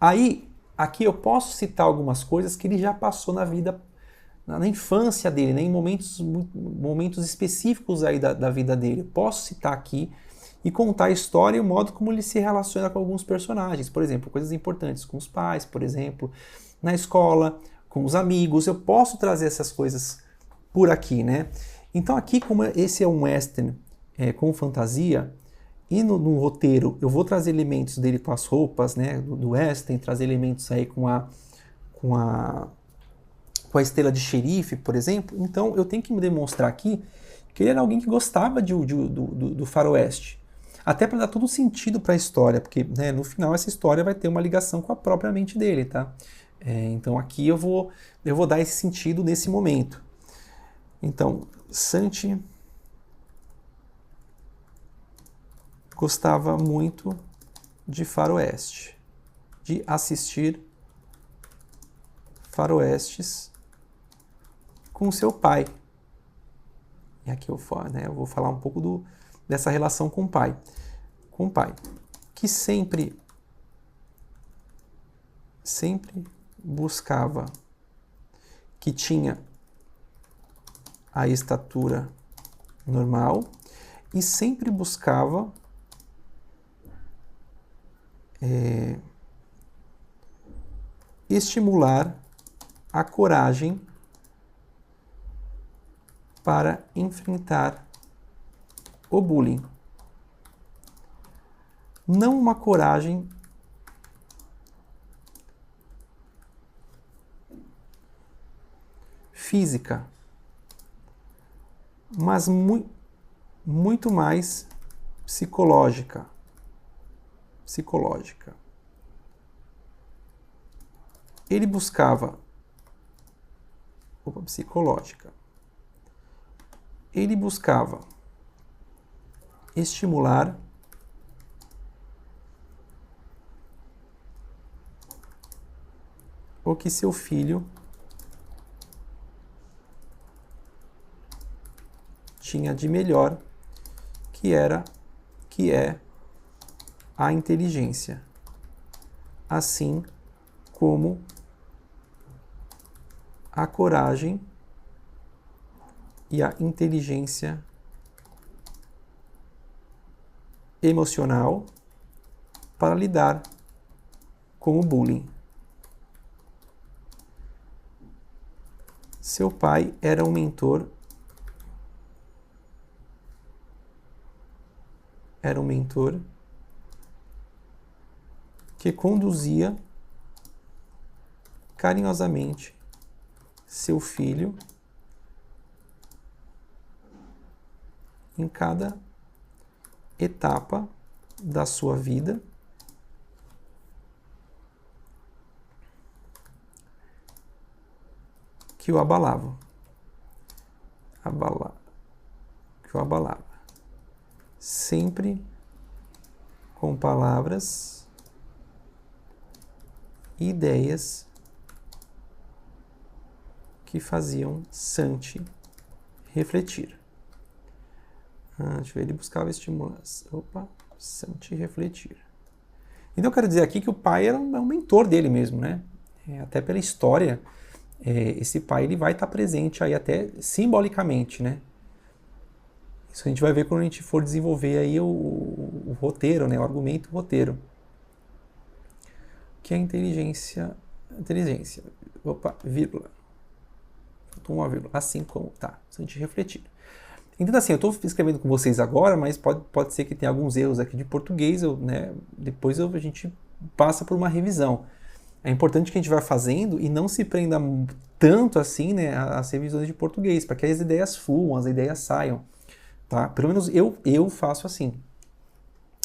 Aí, aqui eu posso citar algumas coisas que ele já passou na vida, na infância dele, né, em momentos específicos aí da vida dele. Eu posso citar aqui e contar a história e o modo como ele se relaciona com alguns personagens. Por exemplo, coisas importantes com os pais, por exemplo, na escola, com os amigos. Eu posso trazer essas coisas por aqui, né? Então aqui, como esse é um western com fantasia, e no roteiro eu vou trazer elementos dele com as roupas, né, do western, trazer elementos aí com a estrela de xerife, por exemplo. Então eu tenho que me demonstrar aqui que ele era alguém que gostava do faroeste. Até para dar todo sentido para a história, porque, né, no final essa história vai ter uma ligação com a própria mente dele, tá? Então aqui eu vou dar esse sentido nesse momento. Então, Santi gostava muito de faroeste, de assistir faroestes com seu pai. E aqui eu vou falar um pouco dessa relação com o pai. Que sempre buscava, que tinha a estatura normal e sempre buscava estimular a coragem para enfrentar o bullying. Não uma coragem física, mas muito mais psicológica. Ele buscava psicológica. Ele buscava estimular o que seu filho tinha de melhor, que é a inteligência, assim como a coragem e a inteligência emocional para lidar com o bullying. Seu pai era um mentor. Que conduzia carinhosamente seu filho em cada etapa da sua vida que o abalava. Sempre com palavras e ideias que faziam Santi refletir. Deixa eu ver, ele buscava estimulação. Santi refletir. Então eu quero dizer aqui que o pai é um mentor dele mesmo, né? Até pela história, esse pai ele vai estar presente aí até simbolicamente, né? Isso a gente vai ver quando a gente for desenvolver aí o roteiro, né? O argumento, o roteiro. Que é a inteligência, vírgula. Faltou uma vírgula. Assim como, se a gente refletir. Então, assim, eu estou escrevendo com vocês agora, mas pode ser que tenha alguns erros aqui de português, né? Depois a gente passa por uma revisão. É importante que a gente vá fazendo e não se prenda tanto assim, né, às revisões de português, para que as ideias fluam, as ideias saiam. Tá? Pelo menos eu faço assim.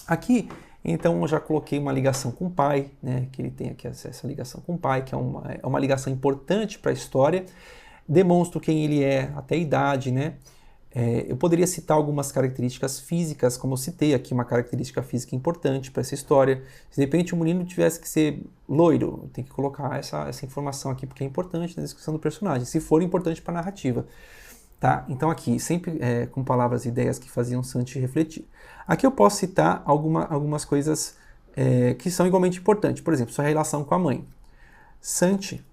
Aqui, então, eu já coloquei uma ligação com o pai, né, que ele tem aqui essa ligação com o pai, que é uma ligação importante para a história. Demonstro quem ele é, até a idade, né? Eu poderia citar algumas características físicas, como eu citei aqui, uma característica física importante para essa história. Se de repente o menino tivesse que ser loiro, tem que colocar essa informação aqui, porque é importante na descrição do personagem, se for importante para a narrativa. Tá? Então aqui, sempre com palavras e ideias que faziam Santi refletir. Aqui eu posso citar algumas coisas que são igualmente importantes. Por exemplo, sua relação com a mãe. Santi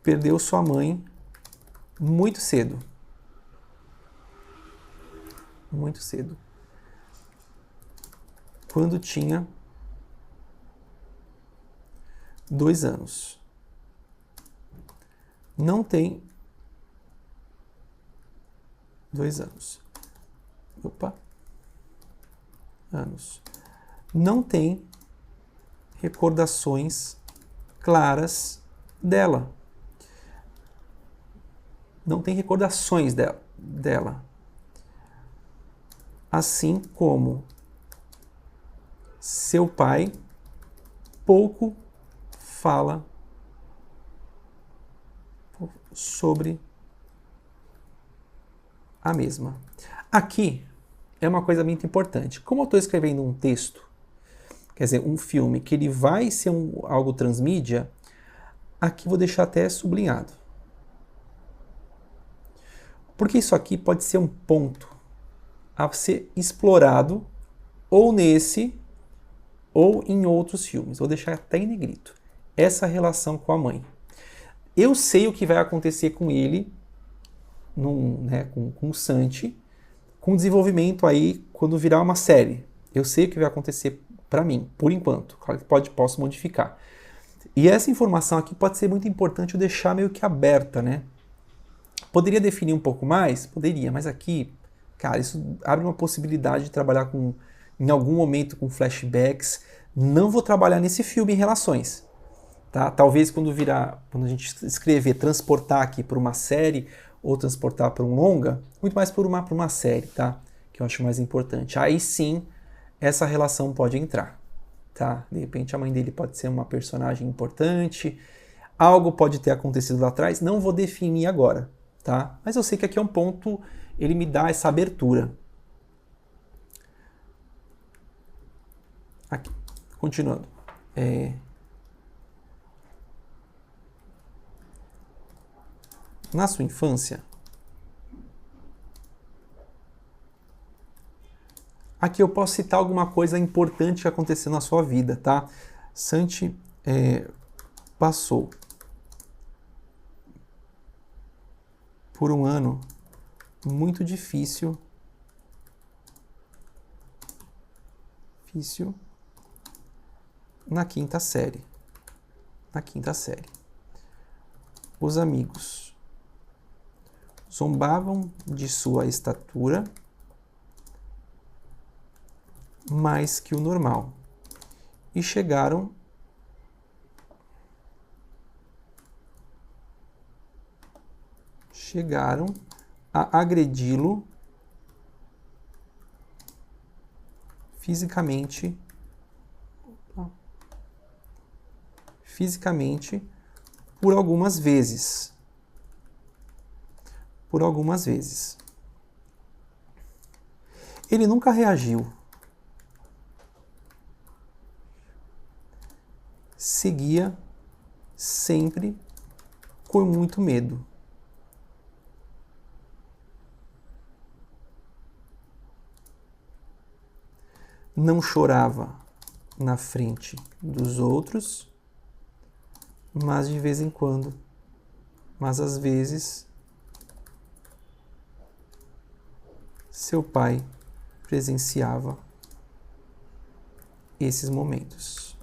perdeu sua mãe muito cedo. Muito cedo. Quando tinha 2 anos. Não tem 2 anos. Anos. Não tem recordações claras dela. Não tem recordações dela. Assim como seu pai pouco fala sobre a mesma. Aqui é uma coisa muito importante. Como eu estou escrevendo um texto, quer dizer, um filme, que ele vai ser algo transmídia, aqui vou deixar até sublinhado. Porque isso aqui pode ser um ponto a ser explorado ou nesse ou em outros filmes. Vou deixar até em negrito. Essa relação com a mãe. Eu sei o que vai acontecer com ele, com o Santi, com o desenvolvimento aí quando virar uma série. Eu sei o que vai acontecer para mim, por enquanto. Claro que posso modificar. E essa informação aqui pode ser muito importante eu deixar meio que aberta, né? Poderia definir um pouco mais? Poderia, mas aqui, cara, isso abre uma possibilidade de trabalhar em algum momento com flashbacks. Não vou trabalhar nesse filme em relações. Tá? Talvez quando a gente escrever, transportar aqui para uma série ou transportar para um longa, muito mais para uma série, tá? Que eu acho mais importante. Aí sim, essa relação pode entrar. tá? De repente a mãe dele pode ser uma personagem importante, algo pode ter acontecido lá atrás, não vou definir agora, tá? Mas eu sei que aqui é um ponto, ele me dá essa abertura. Aqui, continuando. Na sua infância, aqui eu posso citar alguma coisa importante que aconteceu na sua vida, tá? Santi passou por um ano muito difícil na quinta série. Os amigos zombavam de sua estatura mais que o normal e chegaram a agredi-lo fisicamente por algumas vezes. Ele nunca reagiu. Seguia sempre com muito medo. Não chorava na frente dos outros, mas de vez em quando, mas às vezes, seu pai presenciava esses momentos.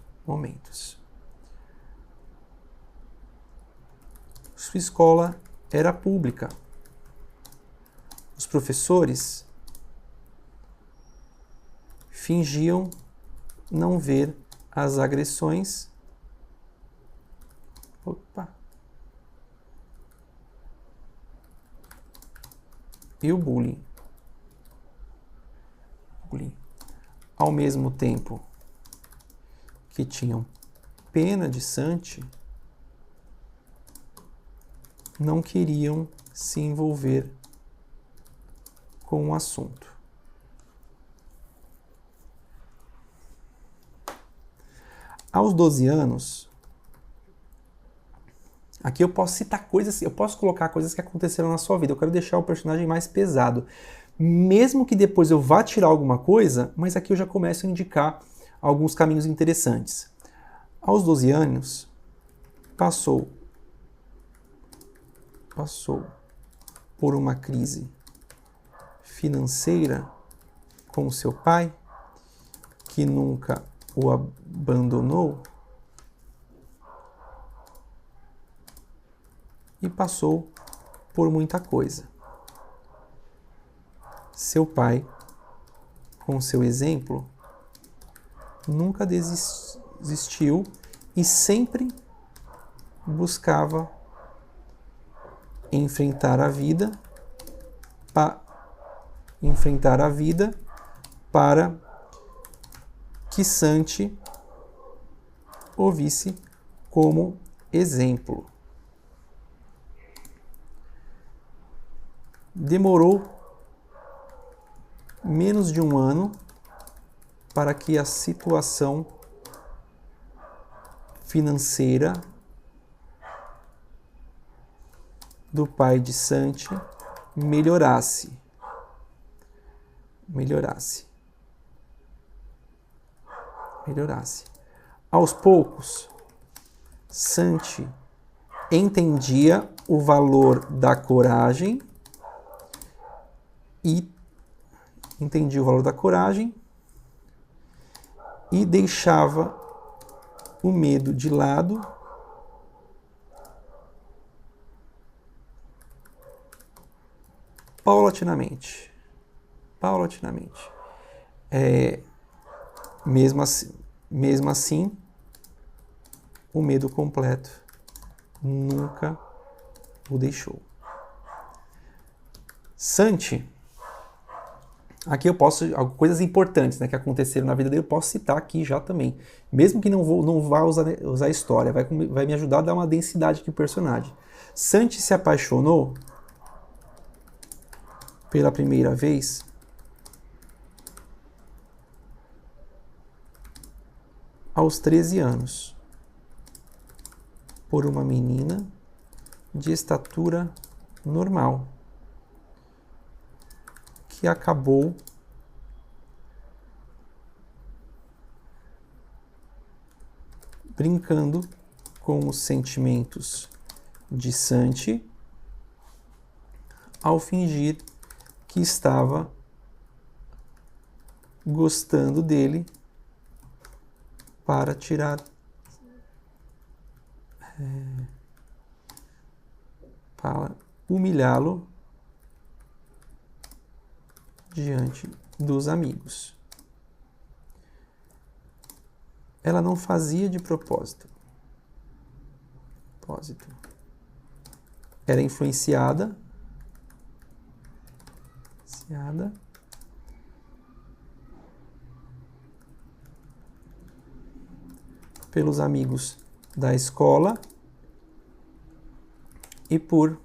Sua escola era pública. Os professores fingiam não ver as agressões e o bullying. Ao mesmo tempo que tinham pena de Santi, não queriam se envolver com o assunto. Aos 12 anos, aqui eu posso citar coisas, eu posso colocar coisas que aconteceram na sua vida. Eu quero deixar o personagem mais pesado. Mesmo que depois eu vá tirar alguma coisa, mas aqui eu já começo a indicar alguns caminhos interessantes. Aos 12 anos, passou por uma crise financeira com seu pai, que nunca o abandonou, e passou por muita coisa. Seu pai, com seu exemplo, nunca desistiu e sempre buscava enfrentar a vida para que Santi o visse como exemplo. Demorou menos de um ano para que a situação financeira do pai de Santi melhorasse. Aos poucos, Santi entendia o valor da coragem e deixava o medo de lado paulatinamente. Mesmo assim, o medo completo nunca o deixou. Santi Aqui eu posso, coisas importantes, né, que aconteceram na vida dele, eu posso citar aqui já também. Mesmo que não vá usar a história, vai me ajudar a dar uma densidade aqui pro personagem. Santi se apaixonou pela primeira vez aos 13 anos por uma menina de estatura normal que acabou brincando com os sentimentos de Santi ao fingir que estava gostando dele para tirar para humilhá-lo diante dos amigos. Ela não fazia de propósito. Era influenciada pelos amigos da escola e pelos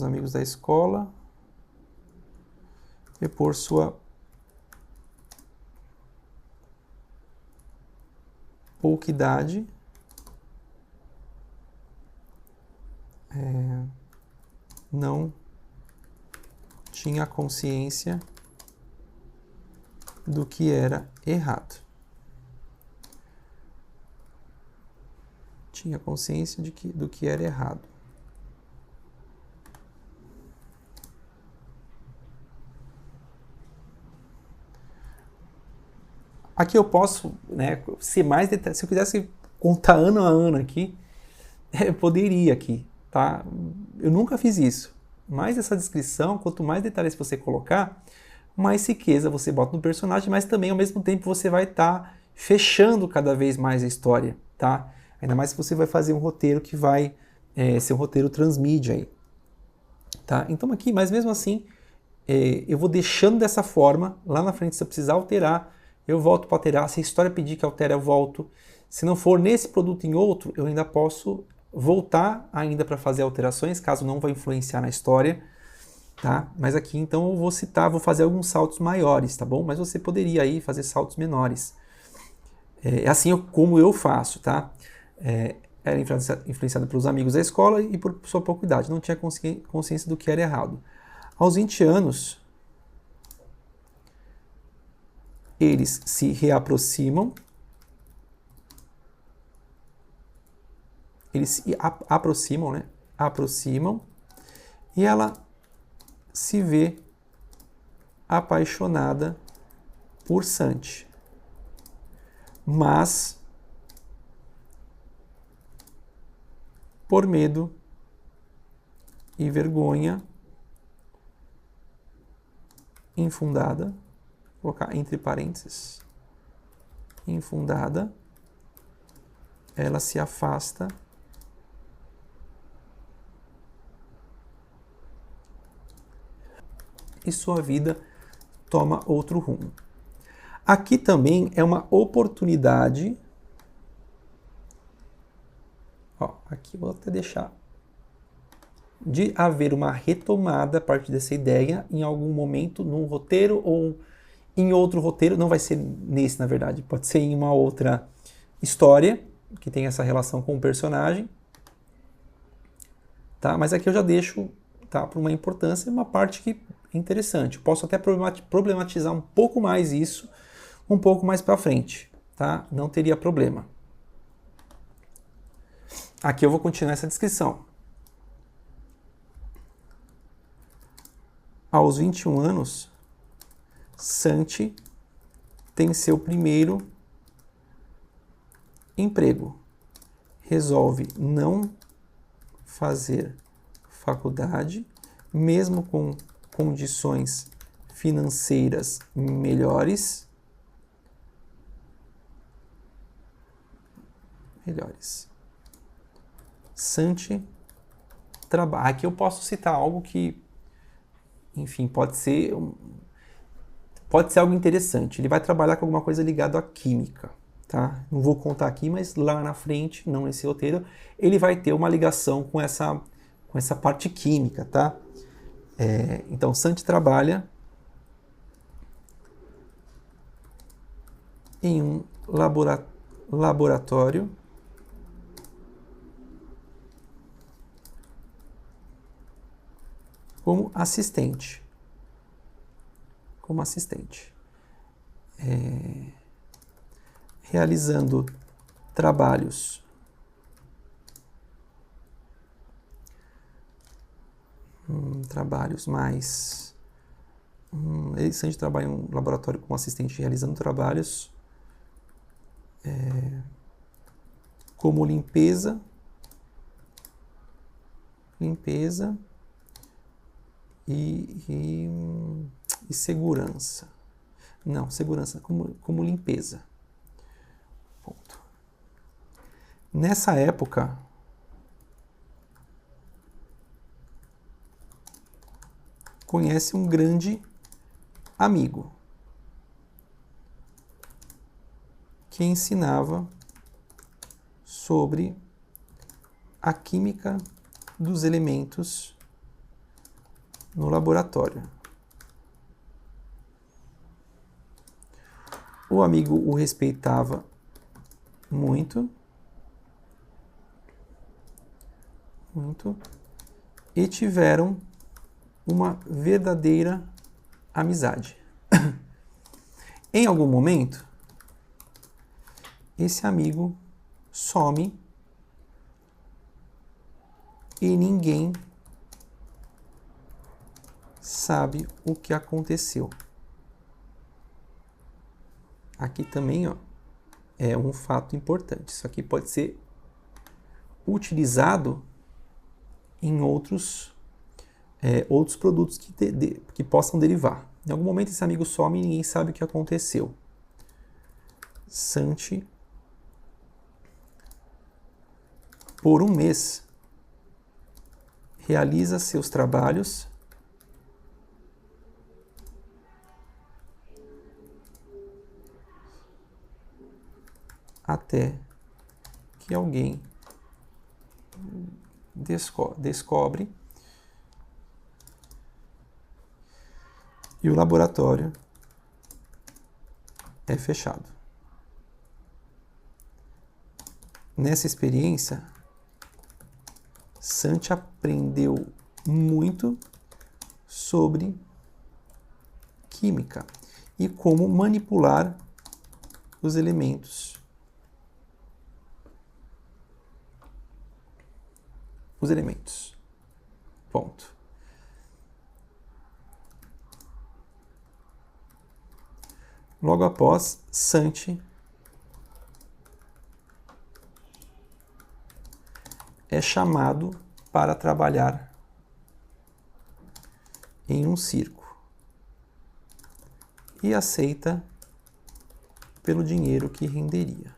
amigos da escola e por sua pouca idade, não tinha consciência do que era errado. Tinha consciência do que era errado. Aqui eu posso, né, ser mais detalhado. Se eu quisesse contar ano a ano aqui, eu poderia aqui, tá? Eu nunca fiz isso. Mais essa descrição, quanto mais detalhes você colocar, mais riqueza você bota no personagem, mas também ao mesmo tempo você vai estar fechando cada vez mais a história, tá? Ainda mais se você vai fazer um roteiro que vai ser um roteiro transmídia aí, tá? Então aqui, mas mesmo assim, eu vou deixando dessa forma. Lá na frente, se eu precisar alterar, eu volto para alterar. Se a história pedir que altere, eu volto. Se não for nesse produto em outro, eu ainda posso voltar ainda para fazer alterações, caso não vá influenciar na história, tá? Mas aqui então eu vou fazer alguns saltos maiores, tá bom? Mas você poderia aí fazer saltos menores. É assim como eu faço, tá? Era influenciado pelos amigos da escola e por sua pouca idade, não tinha consciência do que era errado. Aos 20 anos, eles se reaproximam, eles se aproximam, né? Aproximam, e ela se vê apaixonada por Santi. Mas, por medo e vergonha infundada, vou colocar entre parênteses, infundada, ela se afasta e sua vida toma outro rumo. Aqui também é uma oportunidade. Aqui vou até deixar. De haver uma retomada a partir dessa ideia em algum momento num roteiro ou em outro roteiro. Não vai ser nesse, na verdade. Pode ser em uma outra história que tem essa relação com o personagem. Tá? Mas aqui eu já deixo, tá, por uma importância, uma parte que é interessante. Eu posso até problematizar um pouco mais isso um pouco mais para frente, tá? Não teria problema. Aqui eu vou continuar essa descrição. Aos 21 anos, Santi tem seu primeiro emprego. Resolve não fazer faculdade, mesmo com condições financeiras melhores. Santi trabalha. Aqui eu posso citar algo que enfim, pode ser algo interessante. Ele vai trabalhar com alguma coisa ligada à química, tá? Não vou contar aqui, mas lá na frente, não nesse roteiro, ele vai ter uma ligação com essa parte química, tá? Então, Santi trabalha em um laboratório como assistente. Realizando trabalhos mais... Santi trabalha em um laboratório como assistente realizando trabalhos como limpeza e segurança. Não, segurança como limpeza. Ponto. Nessa época, conhece um grande amigo que ensinava sobre a química dos elementos no laboratório. O amigo o respeitava muito e tiveram uma verdadeira amizade. Em algum momento, esse amigo some e ninguém sabe o que aconteceu. Aqui também, ó, é um fato importante. Isso aqui pode ser utilizado em outros produtos que possam derivar. Em algum momento esse amigo some e ninguém sabe o que aconteceu. Santi, por um mês, realiza seus trabalhos até que alguém descobre e o laboratório é fechado. Nessa experiência, Santi aprendeu muito sobre química e como manipular os elementos. Ponto. Logo após, Santi é chamado para trabalhar em um circo e aceita pelo dinheiro que renderia.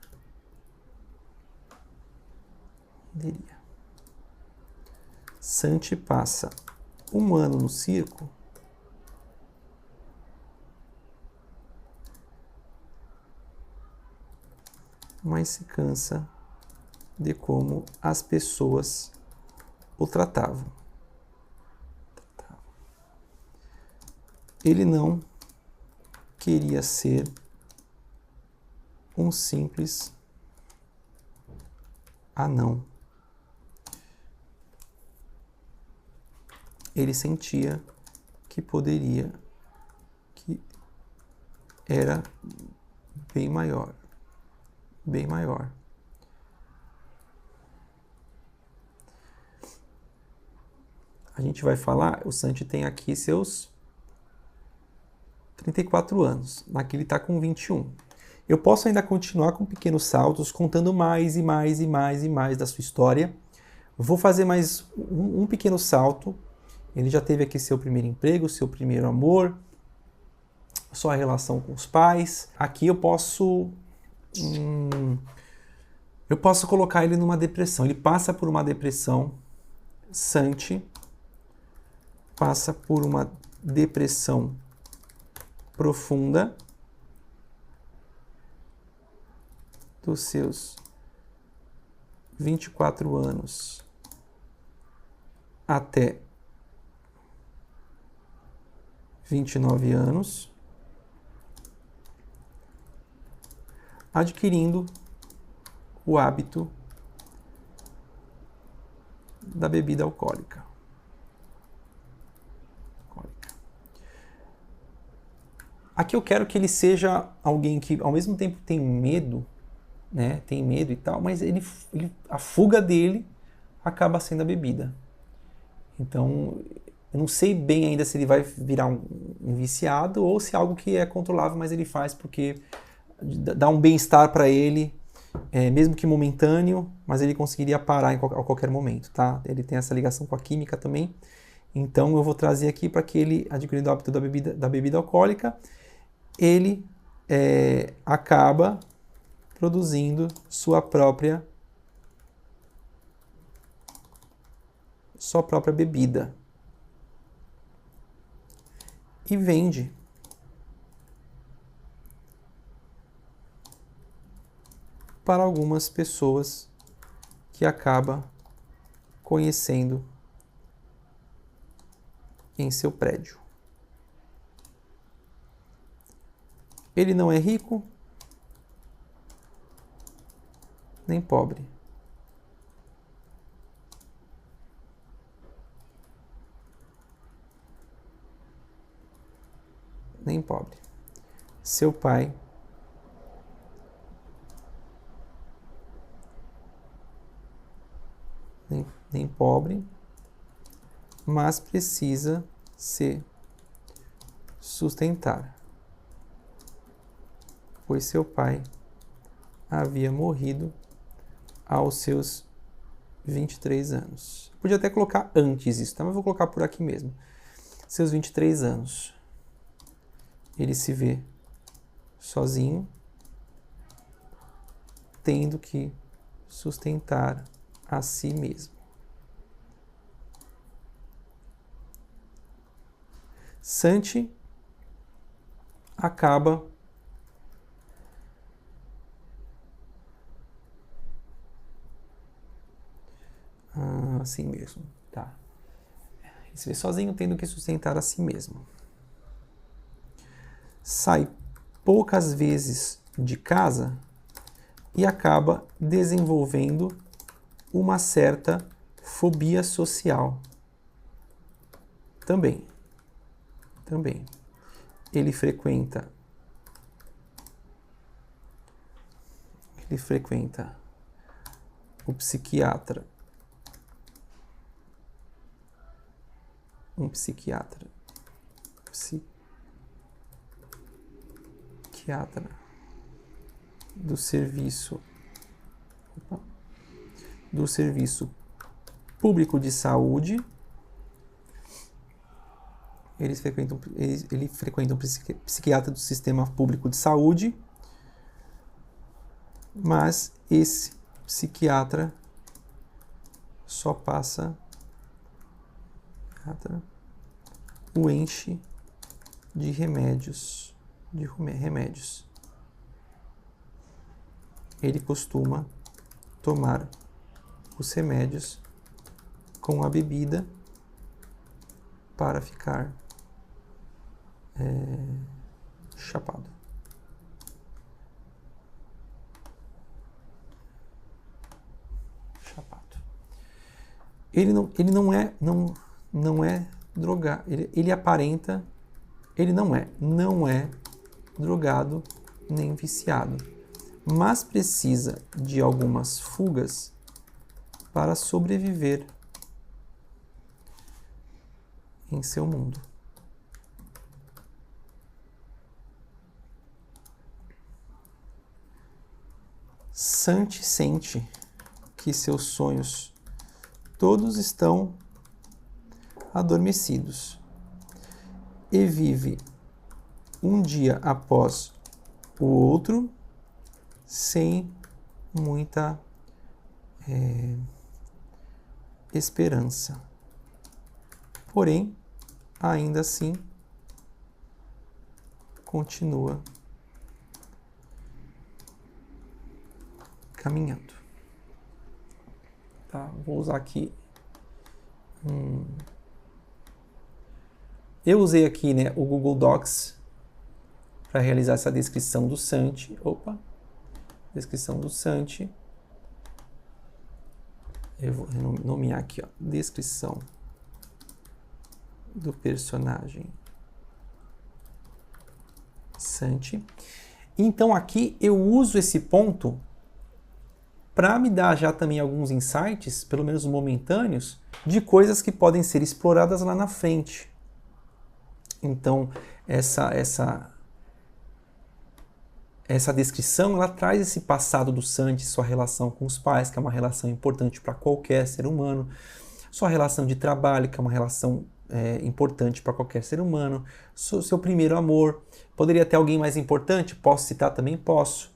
Santi passa um ano no circo mas se cansa de como as pessoas o tratavam. Ele não queria ser um simples anão. Ele sentia que era bem maior. A gente vai falar, o Santi tem aqui seus 34 anos, aqui ele está com 21. Eu posso ainda continuar com pequenos saltos, contando mais da sua história. Vou fazer mais um pequeno salto. Ele já teve aqui seu primeiro emprego, seu primeiro amor, sua relação com os pais. Aqui eu posso colocar ele numa depressão. Ele passa por uma depressão. Santi passa por uma depressão profunda dos seus 24 anos até 29 anos, adquirindo o hábito da bebida alcoólica. Aqui eu quero que ele seja alguém que ao mesmo tempo tem medo, né? Tem medo e tal, mas a fuga dele acaba sendo a bebida. Então, eu não sei bem ainda se ele vai virar um viciado ou se é algo que é controlável, mas ele faz porque dá um bem-estar para ele, mesmo que momentâneo, mas ele conseguiria parar a qualquer momento, tá? Ele tem essa ligação com a química também. Então, eu vou trazer aqui para que ele, adquirindo o hábito da bebida alcoólica, ele acaba produzindo sua própria bebida e vende para algumas pessoas que acaba conhecendo em seu prédio. Ele não é rico nem pobre. Nem pobre. Seu pai nem pobre, mas precisa se sustentar, pois seu pai havia morrido aos seus 23 anos. Podia até colocar antes isso, tá? Mas vou colocar por aqui mesmo. Seus 23 anos. Ele se vê sozinho, tendo que sustentar a si mesmo. Santi acaba assim mesmo, tá? Ele se vê sozinho, tendo que sustentar a si mesmo. Sai poucas vezes de casa e acaba desenvolvendo uma certa fobia social. Também. Ele frequenta o psiquiatra. Do serviço público de saúde. Ele frequenta um psiquiatra do sistema público de saúde, mas esse psiquiatra só passa o enche de remédios. Ele costuma tomar os remédios com a bebida para ficar chapado. Ele não é drogado. Ele aparenta. Ele não é drogado nem viciado, mas precisa de algumas fugas para sobreviver em seu mundo. Santi sente que seus sonhos todos estão adormecidos e vive um dia após o outro sem muita esperança. Porém, ainda assim, continua caminhando. Tá, vou usar aqui. Eu usei aqui, né, o Google Docs para realizar essa descrição do Santi. Opa! Descrição do Santi. Eu vou nomear aqui, ó, descrição do personagem Santi. Então aqui eu uso esse ponto para me dar já também alguns insights, pelo menos momentâneos, de coisas que podem ser exploradas lá na frente. Então essa descrição, ela traz esse passado do Santi, sua relação com os pais, que é uma relação importante para qualquer ser humano, sua relação de trabalho, que é uma relação importante para qualquer ser humano, seu primeiro amor. Poderia ter alguém mais importante? Posso citar também? Posso.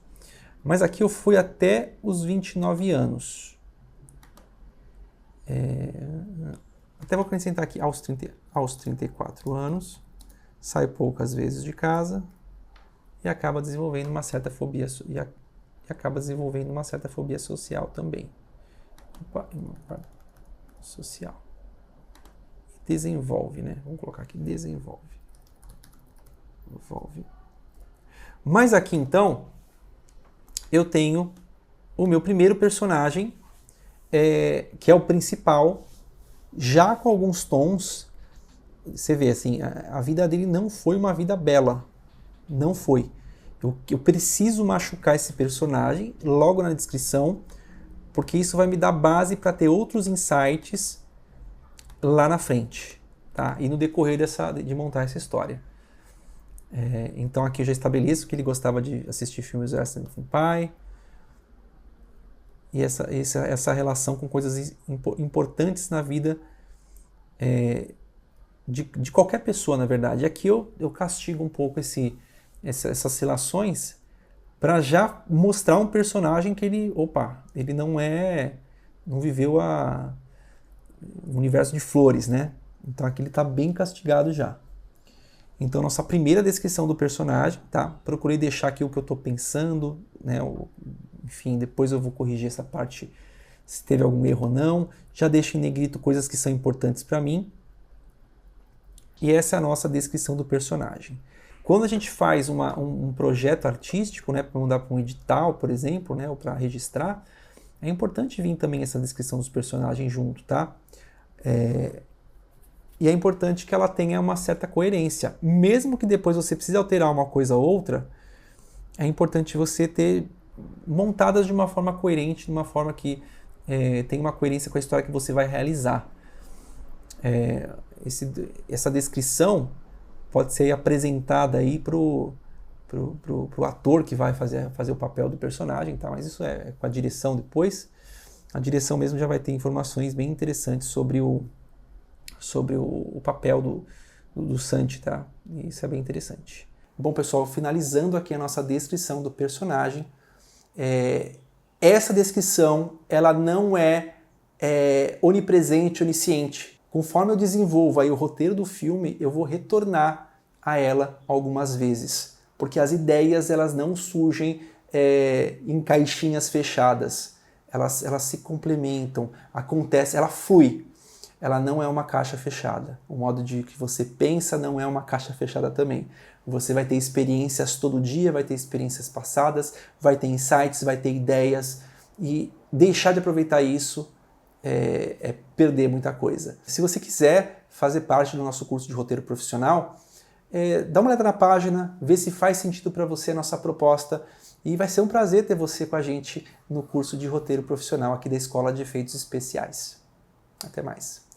Mas aqui eu fui até os 29 anos. Até vou acrescentar aqui aos 34 anos, sai poucas vezes de casa, e acaba desenvolvendo uma certa fobia social também. Social. Desenvolve, né? Vamos colocar aqui, desenvolve. Mas aqui então, eu tenho o meu primeiro personagem, que é o principal, já com alguns tons. Você vê assim, a vida dele não foi uma vida bela. Não foi. Eu preciso machucar esse personagem logo na descrição, porque isso vai me dar base para ter outros insights lá na frente, tá? E no decorrer de montar essa história. Então aqui eu já estabeleço que ele gostava de assistir filmes western com o pai, e essa relação com coisas importantes na vida de qualquer pessoa, na verdade. E aqui eu castigo um pouco essas relações para já mostrar um personagem que ele não viveu o universo de flores, né? Então aqui ele está bem castigado já. Então nossa primeira descrição do personagem, tá? Procurei deixar aqui o que eu estou pensando, né? Enfim, depois eu vou corrigir essa parte se teve algum erro ou não. Já deixo em negrito coisas que são importantes para mim. E essa é a nossa descrição do personagem. Quando a gente faz um projeto artístico, né, para mandar para um edital, por exemplo, né, ou para registrar, é importante vir também essa descrição dos personagens junto, tá? E é importante que ela tenha uma certa coerência. Mesmo que depois você precise alterar uma coisa ou outra, é importante você ter montadas de uma forma coerente, de uma forma que tem uma coerência com a história que você vai realizar. Essa descrição pode ser apresentada aí pro ator que vai fazer o papel do personagem, tá? Mas isso é com a direção depois. A direção mesmo já vai ter informações bem interessantes sobre o papel do Santi, tá? E isso é bem interessante. Bom, pessoal, finalizando aqui a nossa descrição do personagem, essa descrição ela não é onipresente, onisciente. Conforme eu desenvolvo aí o roteiro do filme, eu vou retornar a ela algumas vezes, porque as ideias elas não surgem em caixinhas fechadas, elas se complementam, acontece, ela flui. Ela não é uma caixa fechada. O modo de que você pensa não é uma caixa fechada também. Você vai ter experiências todo dia, vai ter experiências passadas, vai ter insights, vai ter ideias, e deixar de aproveitar isso é perder muita coisa. Se você quiser fazer parte do nosso curso de roteiro profissional, dá uma olhada na página, vê se faz sentido para você a nossa proposta, e vai ser um prazer ter você com a gente no curso de roteiro profissional aqui da Escola de Efeitos Especiais. Até mais.